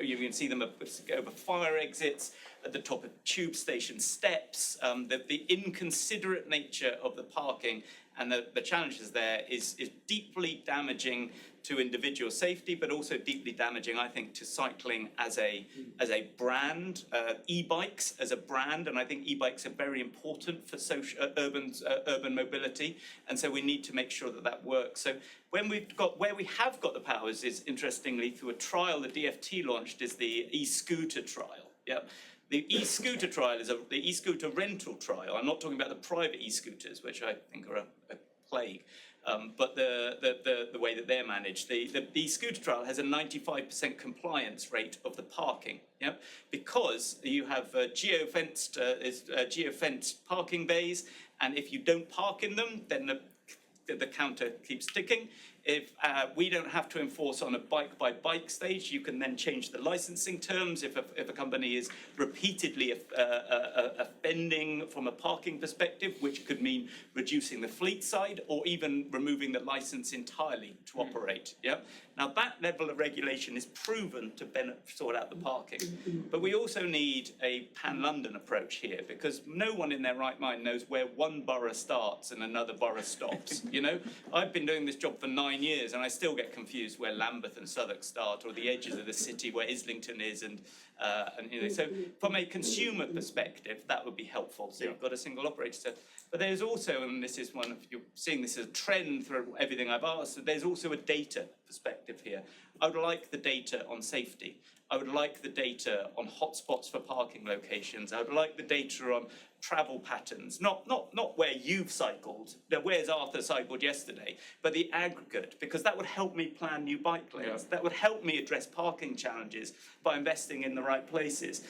You can see them over fire exits, at the top of tube station steps. The inconsiderate nature of the parking and the challenges there is deeply damaging to individual safety, but also deeply damaging, I think, to cycling as a brand, e-bikes as a brand, and I think e-bikes are very important for urban mobility, and so we need to make sure that works. So where we have got the powers is, interestingly, through a trial the DFT launched, is the e-scooter trial. Yeah. The e-scooter trial is the e-scooter rental trial. I'm not talking about the private e-scooters, which I think are a plague, but the way that they're managed. The e-scooter trial has a 95% compliance rate of the parking, yeah, because you have geofenced parking bays, and if you don't park in them, then the counter keeps ticking. If we don't have to enforce on a bike-by-bike stage, you can then change the licensing terms if a company is repeatedly offending from a parking perspective, which could mean reducing the fleet side or even removing the license entirely to operate. Yeah. Now that level of regulation is proven to sort out the parking, but we also need a pan-London approach here, because no one in their right mind knows where one borough starts and another borough stops. You know, I've been doing this job for 9 years and I still get confused where Lambeth and Southwark start, or the edges of the city where Islington is, and you know, so from a consumer perspective that would be helpful. So you've got a single operator. So, but there's also, and this is one of, you're seeing this as a trend through everything I've asked, so there's also a data perspective here. I would like the data on safety. I would like the data on hotspots for parking locations. I would like the data on travel patterns, not where you've cycled, where's Arthur cycled yesterday, but the aggregate, because that would help me plan new bike lanes. Yeah. That would help me address parking challenges by investing in the right places.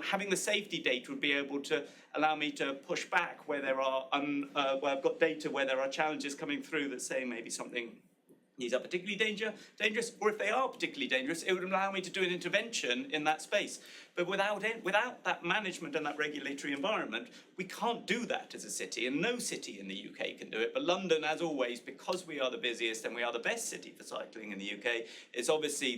Having the safety data would be able to allow me to push back where there are, where I've got data where there are challenges coming through that say maybe something these are particularly dangerous, or if they are particularly dangerous, it would allow me to do an intervention in that space. But without that management and that regulatory environment, we can't do that as a city, and no city in the UK can do it. But London, as always, because we are the busiest and we are the best city for cycling in the UK, it's obviously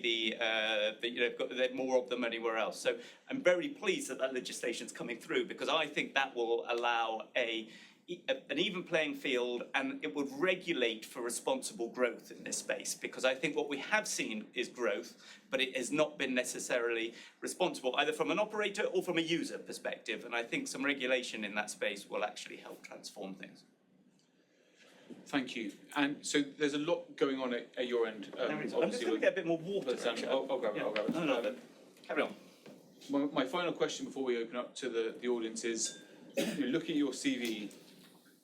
they've got more of them anywhere else. So I'm very pleased that legislation's coming through, because I think that will allow an even playing field, and it would regulate for responsible growth in this space, because I think what we have seen is growth, but it has not been necessarily responsible either from an operator or from a user perspective, and I think some regulation in that space will actually help transform things. Thank you. And so there's a lot going on at your end. I'm just going to get a bit more water. I'll grab it. No, carry on. My final question before we open up to the audience is, you look at your CV,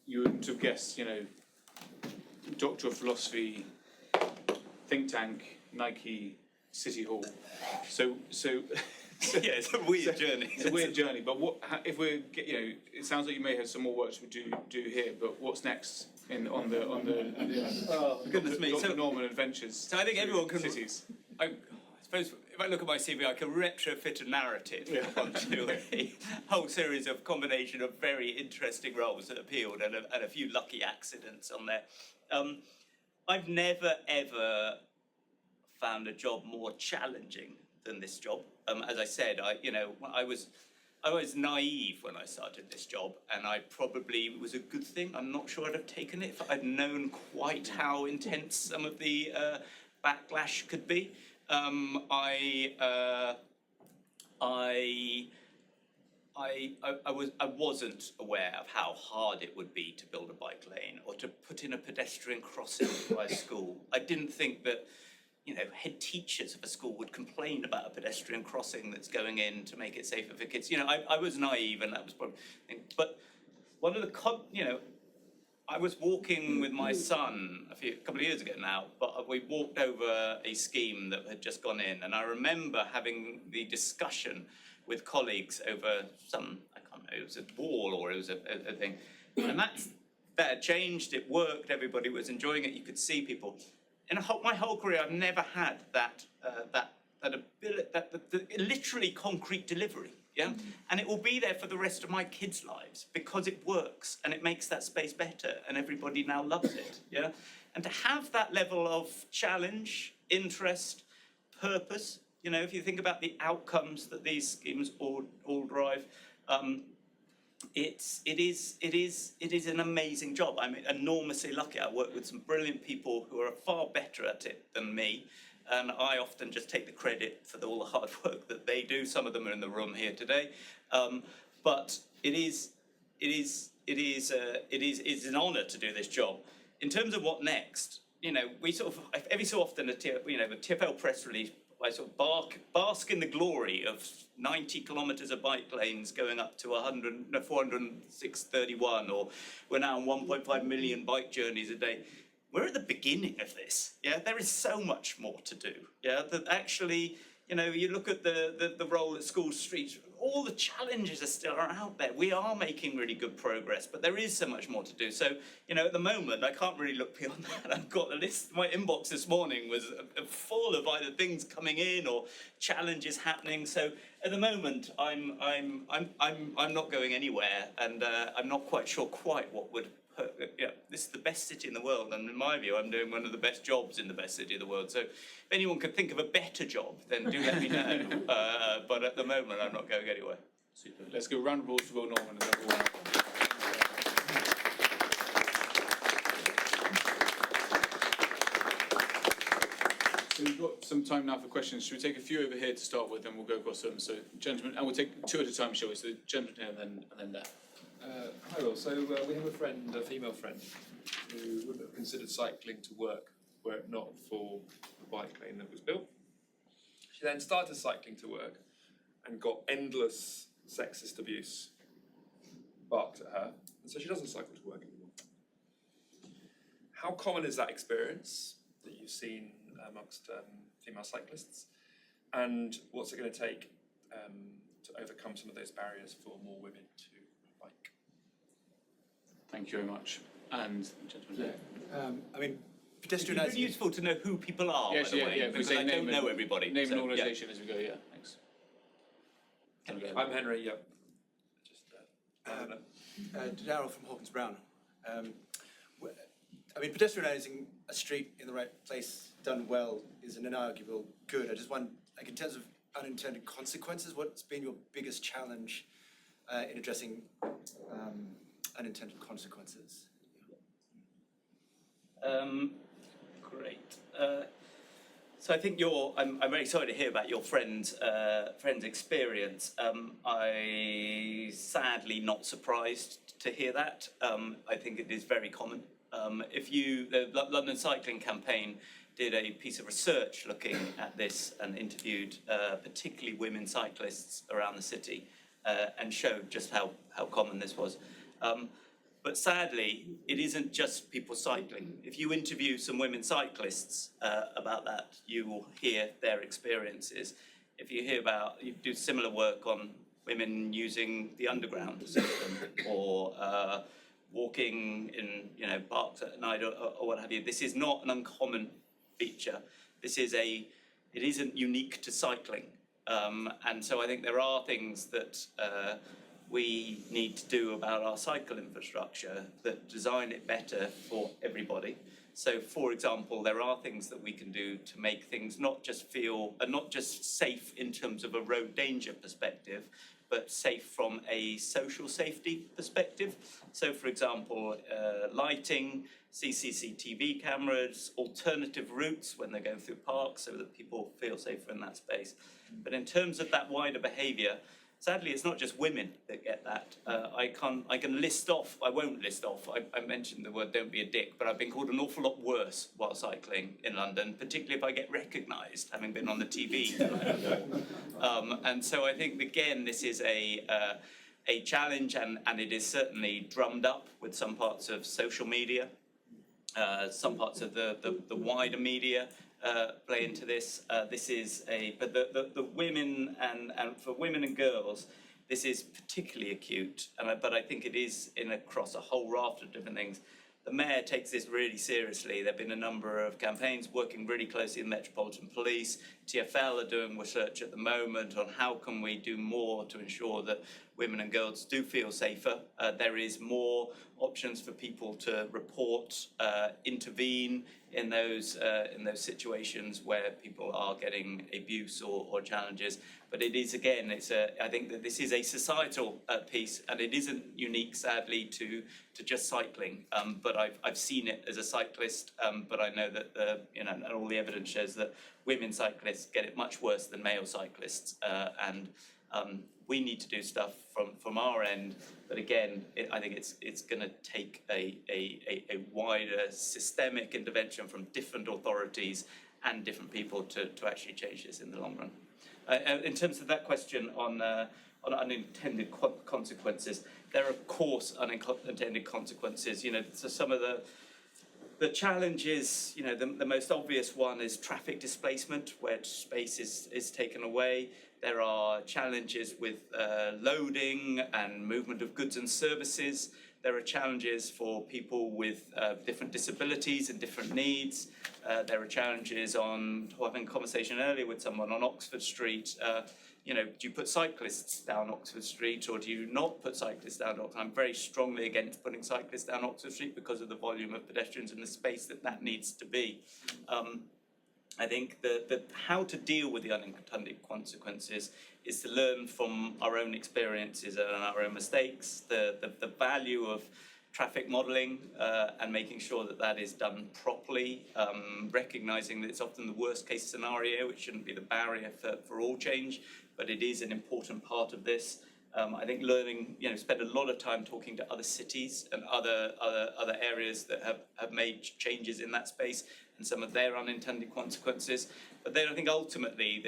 you wouldn't have guessed, you know, Doctor of Philosophy, think tank, Nike, City Hall. So yeah, it's a weird journey. It's a weird journey. But if we're, you know, it sounds like you may have some more work to do here. But what's next on the oh goodness me, Dr. Norman adventures? So I think everyone can. Cities. I suppose if I look at my CV, I can retrofit a narrative onto a whole series of combination of very interesting roles that appealed, and a few lucky accidents on there. I've never ever found a job more challenging than this job. As I said, I was naive when I started this job, and it was a good thing. I'm not sure I'd have taken it if I'd known quite how intense some of the backlash could be. I wasn't aware of how hard it would be to build a bike lane or to put in a pedestrian crossing by a school. I didn't think that, you know, head teachers of a school would complain about a pedestrian crossing that's going in to make it safer for kids. You know, I was naive, and that was probably. But one of the, I was walking with my son a couple of years ago now, but we walked over a scheme that had just gone in, and I remember having the discussion with colleagues over I can't know, it was a wall or it was a thing, and that had changed. It worked. Everybody was enjoying it. You could see people. In my whole career, I've never had that ability, that literally concrete delivery. Yeah, and it will be there for the rest of my kids' lives because it works and it makes that space better, and everybody now loves it. Yeah, and to have that level of challenge, interest, purpose You know, if you think about the outcomes that these schemes all drive, it is an amazing job. I'm enormously lucky. I work with some brilliant people who are far better at it than me, and I often just take the credit for all the hard work that they do. Some of them are in the room here today, but it's an honour to do this job. In terms of what next, you know, we sort of every so often a TfL press release, I sort of bask in the glory of 90 kilometres of bike lanes going up to 406.31, or we're now on 1.5 million bike journeys a day. We're at the beginning of this. Yeah, there is so much more to do. Yeah, that actually, you know, you look at the role at school streets, all the challenges are still out there. We are making really good progress, but there is so much more to do. So, you know, at the moment, I can't really look beyond that. I've got a list. My inbox this morning was full of either things coming in or challenges happening. So, at the moment, I'm not going anywhere, and I'm not quite sure what would. Yeah, this is the best city in the world, and in my view, I'm doing one of the best jobs in the best city in the world. So, if anyone could think of a better job, then do let me know. But at the moment, I'm not going anywhere. Super. Let's go round of applause for Will Norman and then we'll... So we've got some time now for questions. Should we take a few over here to start with, and we'll go across them? So, gentlemen, and we'll take two at a time, shall we? So, gentlemen here and then there. Hi Will, so we have a friend, a female friend, who wouldn't have considered cycling to work were it not for the bike lane that was built. She then started cycling to work and got endless sexist abuse barked at her, and so she doesn't cycle to work anymore. How common is that experience that you've seen amongst female cyclists, and what's it going to take to overcome some of those barriers for more women to bike? Thank you very much. And gentlemen, I mean, It's pedestrianised. really useful to know who people are, yes, by the way, if we because say I don't know everybody. Name so, an organisation as we go. Yeah, thanks. I'm Henry, yeah. Darryl from Hawkins Brown. I mean, pedestrianising a street in the right place done well is an inarguable good. I just want, like, in terms of unintended consequences, what's been your biggest challenge in addressing unintended consequences? Great. So I think I'm very sorry to hear about your friend's experience. I sadly not surprised to hear that. I think it is very common. The London Cycling Campaign did a piece of research looking at this and interviewed particularly women cyclists around the city and showed just how common this was. But sadly, it isn't just people cycling. If you interview some women cyclists about that, you will hear their experiences. If you do similar work on women using the underground system or walking in parks at night or what have you, this is not an uncommon feature. It isn't unique to cycling. And so I think there are things that we need to do about our cycle infrastructure that design it better for everybody. So, for example, there are things that we can do to make things not just safe in terms of a road danger perspective, but safe from a social safety perspective. So, for example, lighting, CCTV cameras, alternative routes when they're going through parks so that people feel safer in that space. But in terms of that wider behaviour, sadly, it's not just women that get that. I can list off, I won't list off, I mentioned the word don't be a dick, but I've been called an awful lot worse while cycling in London, particularly if I get recognised, having been on the TV. And so I think, again, this is a challenge, and it is certainly drummed up with some parts of social media, some parts of the wider media play into this. But the women and for women and girls, this is particularly acute. But I think it is across a whole raft of different things. The Mayor takes this really seriously. There have been a number of campaigns working really closely with Metropolitan Police. TfL are doing research at the moment on how can we do more to ensure that women and girls do feel safer. There is more options for people to report, intervene in those situations where people are getting abuse or challenges. But it is, again, I think that this is a societal piece, and it isn't unique, sadly, to just cycling. But I've seen it as a cyclist, but I know that and all the evidence shows that women cyclists get it much worse than male cyclists, and we need to do stuff from our end. But again, I think it's going to take a wider systemic intervention from different authorities and different people to actually change this in the long run. In terms of that question on unintended consequences, there are of course unintended consequences. So some of the challenges, the most obvious one is traffic displacement, where space is taken away. There are challenges with loading and movement of goods and services. There are challenges for people with different disabilities and different needs. There are challenges on, having a conversation earlier with someone on Oxford Street. Do you put cyclists down Oxford Street or do you not put cyclists down Oxford? I'm very strongly against putting cyclists down Oxford Street because of the volume of pedestrians and the space that needs to be. I think that how to deal with the unintended consequences is to learn from our own experiences and our own mistakes, the value of traffic modelling and making sure that is done properly, recognising that it's often the worst case scenario, which shouldn't be the barrier for all change, but it is an important part of this. I think learning, spend a lot of time talking to other cities and other areas that have made changes in that space and some of their unintended consequences. But then I think ultimately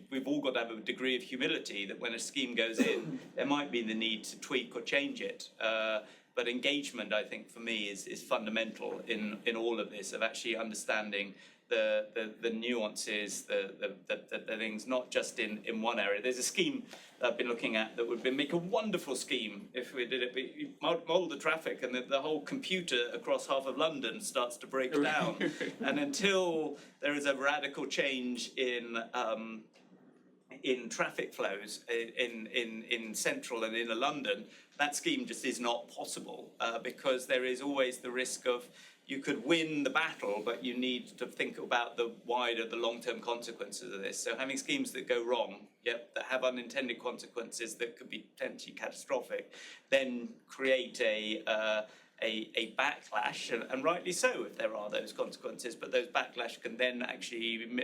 we've all got to have a degree of humility that when a scheme goes in, there might be the need to tweak or change it. But engagement, I think, for me, is fundamental in all of this, of actually understanding the nuances, the things, not just in one area. There's a scheme that I've been looking at that would make a wonderful scheme if we did it. You model the traffic and the whole computer across half of London starts to break down. And until there is a radical change in traffic flows in central and inner London, that scheme just is not possible because there is always the risk of you could win the battle, but you need to think about the long-term consequences of this. So having schemes that go wrong, that have unintended consequences that could be potentially catastrophic, then create a backlash, and rightly so if there are those consequences, but those backlash can then actually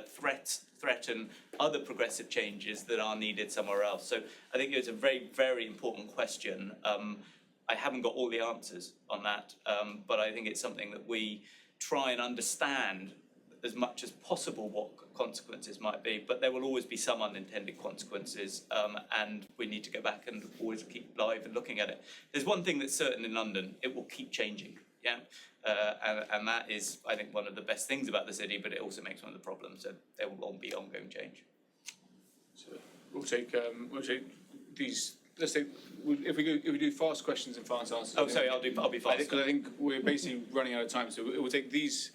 threaten other progressive changes that are needed somewhere else. So I think it's a very, very important question. I haven't got all the answers on that, but I think it's something that we try and understand as much as possible what consequences might be, but there will always be some unintended consequences, and we need to go back and always keep live and looking at it. There's one thing that's certain in London: it will keep changing, and that is, I think, one of the best things about the city, but it also makes one of the problems, so there will be ongoing change. So we'll take these. Let's say if we do fast questions and fast answers. Oh, sorry, I'll be fast. Because I think we're basically running out of time, so we'll take this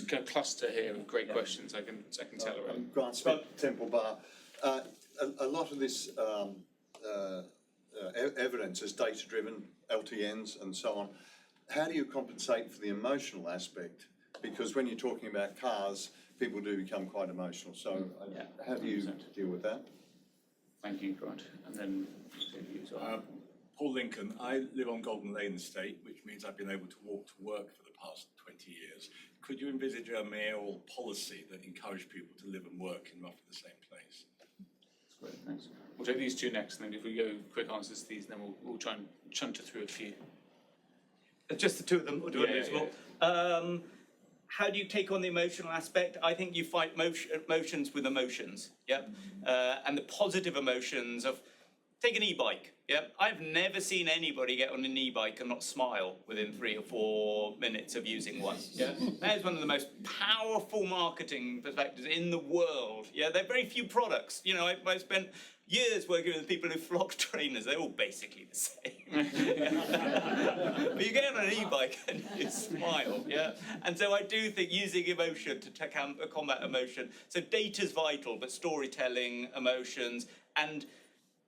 kind of cluster here of great questions. I can tell already. Grant Smith, Temple Bar. A lot of this evidence is data-driven, LTNs and so on. How do you compensate for the emotional aspect? Because when you're talking about cars, people do become quite emotional. So how do you deal with that? Thank you, Grant. And then Paul Lincoln. I live on Golden Lane Estate, which means I've been able to walk to work for the past 20 years. Could you envisage a mayoral policy that encouraged people to live and work in roughly the same place? That's great, thanks. We'll take these two next, and then if we go quick answers to these, then we'll try and chunter through a few. Just the two of them, or do you want to do more? How do you take on the emotional aspect? I think you fight emotions with emotions, and the positive emotions of, take an e-bike, I've never seen anybody get on an e-bike and not smile within 3 or 4 minutes of using one, That is one of the most powerful marketing perspectives in the world, There are very few products, I spent years working with people who flock trainers. They're all basically the same. But you get on an e-bike and you smile, And so I do think using emotion to combat emotion. So data's vital, but storytelling, emotions, and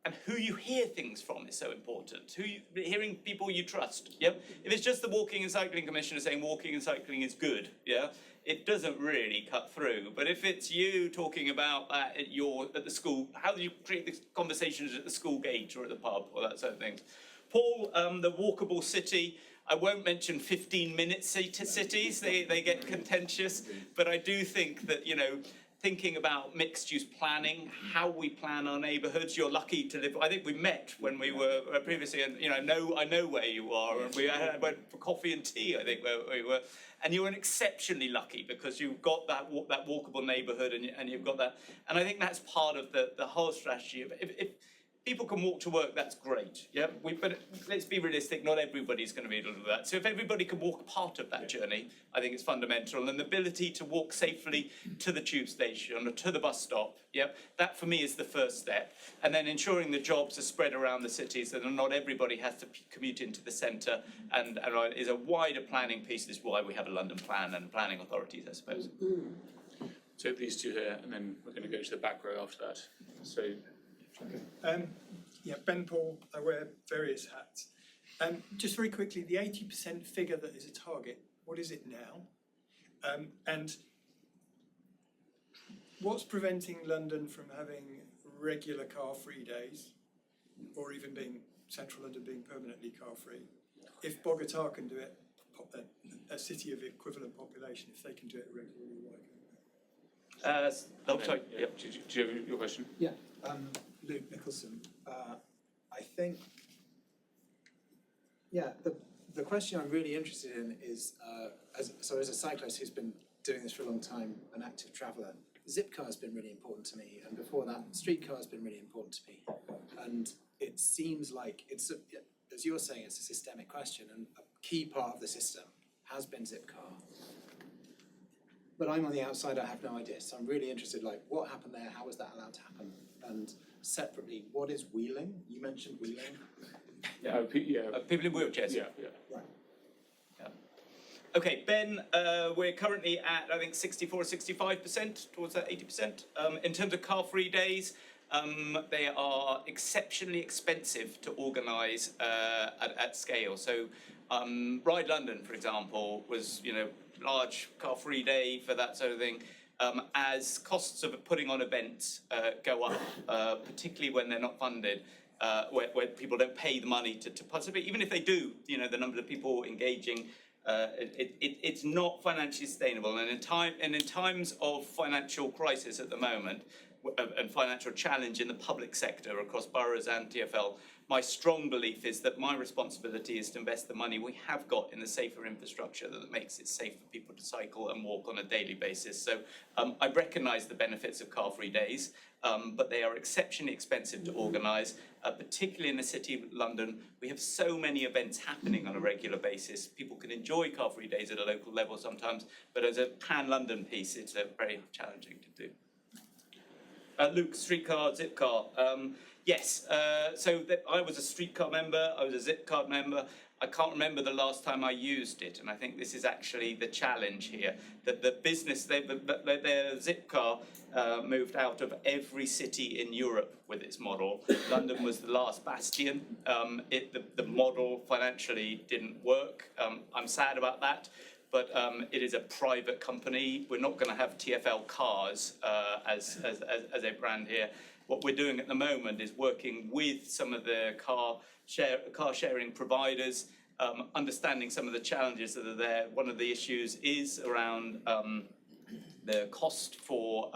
and who you hear things from is so important. Hearing people you trust. Yeah. If it's just the Walking and Cycling Commissioner saying walking and cycling is good, yeah, it doesn't really cut through. But if it's you talking about at the school, how do you create the conversations at the school gate or at the pub or that sort of thing? Paul, the walkable city. I won't mention 15-minute cities. They get contentious, but I do think that thinking about mixed-use planning, how we plan our neighbourhoods. You're lucky to live. I think we met when we were previously, and I know where you are, and we went for coffee and tea. I think where we were, and you're exceptionally lucky because you've got that walkable neighbourhood, and you've got that. And I think that's part of the whole strategy. If people can walk to work, that's great. Yeah, but let's be realistic. Not everybody's going to be able to do that. So if everybody can walk part of that journey, I think it's fundamental. And the ability to walk safely to the tube station or to the bus stop, yeah, that for me is the first step. And then ensuring the jobs are spread around the cities, so that not everybody has to commute into the centre. And is a wider planning piece. This is why we have a London plan and planning authorities, I suppose. So these two here, and then we're going to go to the back row after that. So. Ben Paul, I wear various hats. Just very quickly, the 80% figure that is a target, what is it now? And what's preventing London from having regular car-free days, or even central London being permanently car-free? If Bogota can do it, a city of equivalent population, if they can do it regularly, why can't they? Sorry. Yeah. Do you have your question? Yeah. Luke Nicholson. I think, the question I'm really interested in is, as a cyclist who's been doing this for a long time, an active traveller, Zipcar has been really important to me, and before that, streetcar has been really important to me. And it seems like as you're saying, it's a systemic question, and a key part of the system has been Zipcar. But I'm on the outside, I have no idea. So I'm really interested, what happened there? How was that allowed to happen? And separately, what is wheeling? You mentioned wheeling. People in wheelchairs. Yeah. Right. Yeah. Okay, Ben, we're currently at, I think, 64 or 65%, towards that 80%. In terms of car-free days, they are exceptionally expensive to organise at scale. So Ride London, for example, was, large car-free day for that sort of thing. As costs of putting on events go up, particularly when they're not funded, where people don't pay the money to participate, even if they do, the number of people engaging, it's not financially sustainable. And in times of financial crisis at the moment, and financial challenge in the public sector across boroughs and TfL, my strong belief is that my responsibility is to invest the money we have got in the safer infrastructure that makes it safe for people to cycle and walk on a daily basis. So I recognise the benefits of car-free days, but they are exceptionally expensive to organise, particularly in the city of London. We have so many events happening on a regular basis. People can enjoy car-free days at a local level sometimes, but as a pan-London piece, it's very challenging to do. Luke, streetcar, Zipcar. Yes, I was a streetcar member, I was a Zipcar member. I can't remember the last time I used it, and I think this is actually the challenge here. That the business, their Zipcar moved out of every city in Europe with its model. London was the last bastion. The model financially didn't work. I'm sad about that. But it is a private company. We're not going to have TfL cars as a brand here. What we're doing at the moment is working with some of the car sharing providers, understanding some of the challenges that are there. One of the issues is around the cost for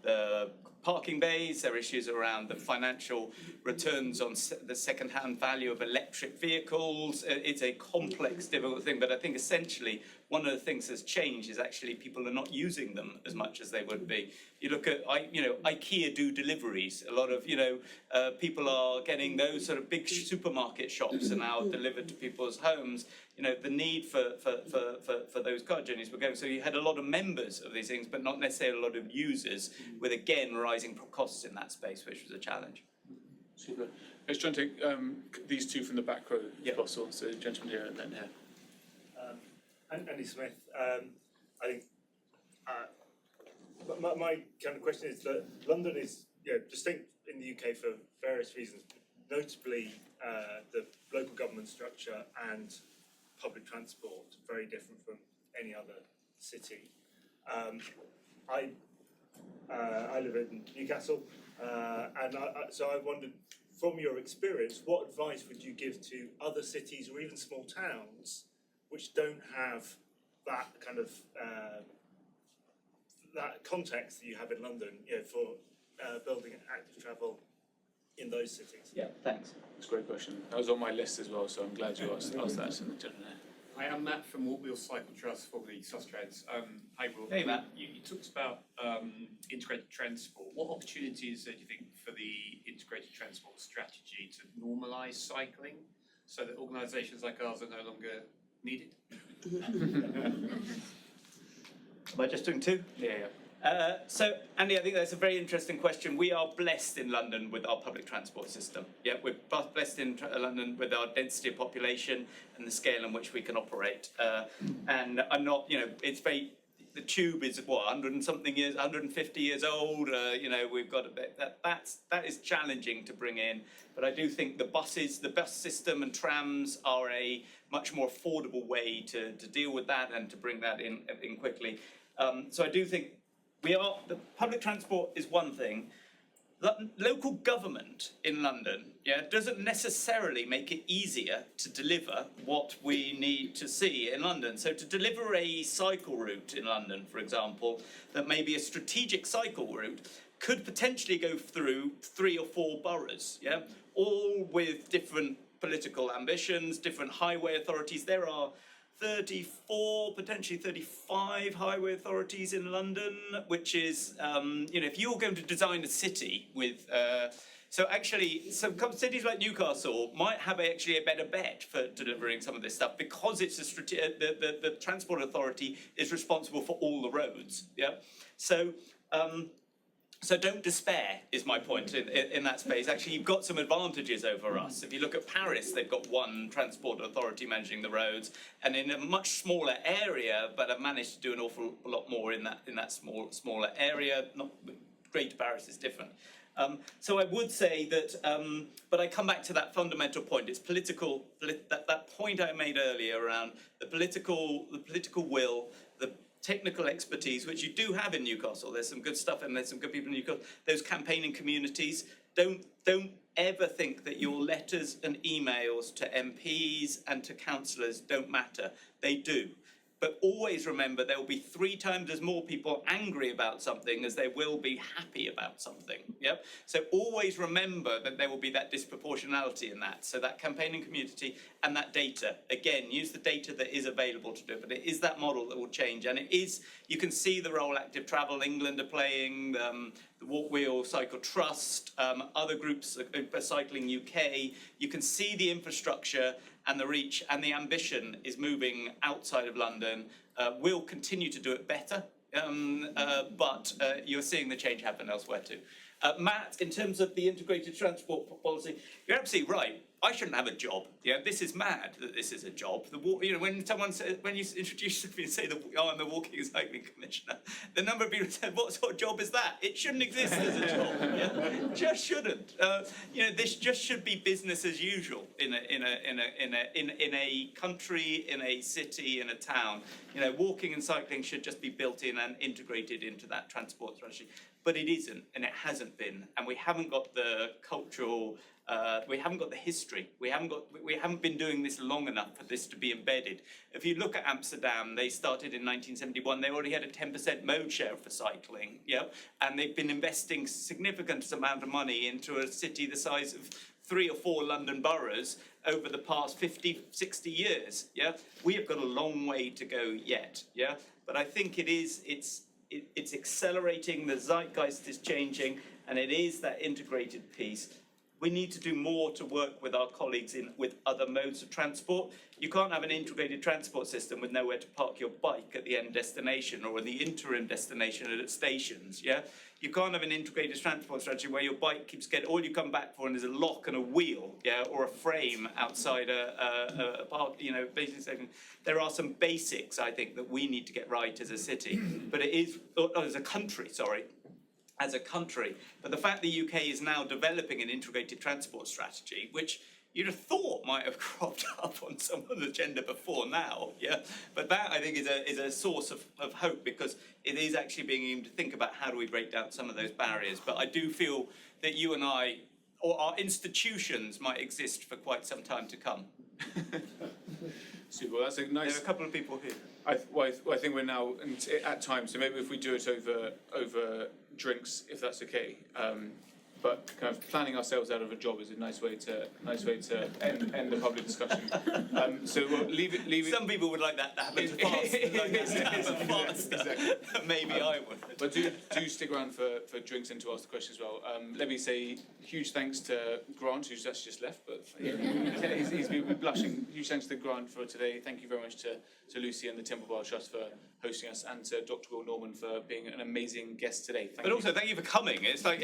the parking bays. There are issues around the financial returns on the second-hand value of electric vehicles. It's a complex, difficult thing, but I think essentially one of the things that's changed is actually people are not using them as much as they would be. You look at, IKEA do deliveries. A lot of, people are getting those sort of big supermarket shops are now delivered to people's homes. The need for those car journeys were going. So you had a lot of members of these things, but not necessarily a lot of users, with again rising costs in that space, which was a challenge. Super. Let's try and take these two from the back row, if possible. So, gentleman here and then here. Andy Smith. I think my kind of question is that London is distinct in the UK for various reasons, notably the local government structure and public transport, very different from any other city. I live in Newcastle, and so I wondered, from your experience, what advice would you give to other cities or even small towns which don't have that kind of that context that you have in London, for building active travel in those cities? Yeah, thanks. That's a great question. That was on my list as well, so I'm glad you asked that. Hi, I'm Matt from Walkwheel Cycle Trust, formerly Sustrans. Hi, Will. Hey, Matt. You talked about integrated transport. What opportunities do you think for the integrated transport strategy to normalise cycling so that organisations like ours are no longer needed? Am I just doing two? Yeah. So, Andy, I think that's a very interesting question. We are blessed in London with our public transport system. Yeah, we're blessed in London with our density of population and the scale in which we can operate. And I'm not, it's very, the tube is what, 100 and something years, 150 years old. We've got a bit, that is challenging to bring in. But I do think the bus system and trams are a much more affordable way to deal with that and to bring that in quickly. So I do think the public transport is one thing. Local government in London, doesn't necessarily make it easier to deliver what we need to see in London. So to deliver a cycle route in London, for example, that may be a strategic cycle route, could potentially go through 3 or 4 boroughs, all with different political ambitions, different highway authorities. There are 34, potentially 35 highway authorities in London, which is, if you're going to design a city with, so cities like Newcastle might have actually a better bet for delivering some of this stuff because it's the transport authority is responsible for all the roads, So don't despair, is my point in that space. Actually, you've got some advantages over us. If you look at Paris, they've got one transport authority managing the roads, and in a much smaller area, but have managed to do an awful lot more in that smaller area. Greater Paris is different. So I would say that, but I come back to that fundamental point. It's political. That point I made earlier around the political will, the technical expertise, which you do have in Newcastle. There's some good stuff and there's some good people in Newcastle. Those campaigning communities, don't ever think that your letters and emails to MPs and to councillors don't matter. They do. But always remember there will be 3 times as more people angry about something as there will be happy about something. Yep. So always remember that there will be that disproportionality in that. So that campaigning community and that data. Again, use the data that is available to do it. But it is that model that will change. And it is, you can see the role Active Travel England are playing, the Walkwheel Cycle Trust, other groups, Cycling UK. You can see the infrastructure and the reach and the ambition is moving outside of London. We'll continue to do it better, but you're seeing the change happen elsewhere too. Matt, in terms of the integrated transport policy, you're absolutely right. I shouldn't have a job. This is mad that this is a job. When someone says, when you introduce me and say that I'm the Walking and Cycling Commissioner, the number of people said, "What sort of job is that?" It shouldn't exist as a job. It just shouldn't. This just should be business as usual in a country, in a city, in a town. Walking and cycling should just be built in and integrated into that transport strategy. But it isn't, and it hasn't been, and we haven't got the cultural. We haven't got the history. We haven't been doing this long enough for this to be embedded. If you look at Amsterdam, they started in 1971. They already had a 10% mode share for cycling, and they've been investing significant amount of money into a city the size of 3 or 4 London boroughs over the past 50, 60 years. We have got a long way to go yet. But I think it's accelerating. The zeitgeist is changing, and it is that integrated piece. We need to do more to work with our colleagues with other modes of transport. You can't have an integrated transport system with nowhere to park your bike at the end destination or the interim destination at stations. You can't have an integrated transport strategy where your bike keeps getting, all you come back for and is a lock and a wheel, or a frame outside a park, basic station. There are some basics, I think, that we need to get right as a city, but as a country, sorry. as a country. But the fact the UK is now developing an integrated transport strategy, which you'd have thought might have cropped up on someone's agenda before now, yeah? But that, I think, is a source of hope, because it is actually being aimed to think about how do we break down some of those barriers. But I do feel that you and I, or our institutions, might exist for quite some time to come. Super, that's a nice... There are a couple of people here. I think we're now at time, so maybe if we do it over drinks, if that's okay. But kind of planning ourselves out of a job is a nice way to end the public discussion. So we'll leave it. Some people would like that to happen fast. Exactly. Maybe I would. But do stick around for drinks and to ask the question as well. Let me say huge thanks to Grant, who's actually just left, but he's been blushing. Huge thanks to Grant for today. Thank you very much to Lucy and the Temple Bar Trust for hosting us, and to Dr. Will Norman for being an amazing guest today. But also, thank you for coming. It's like...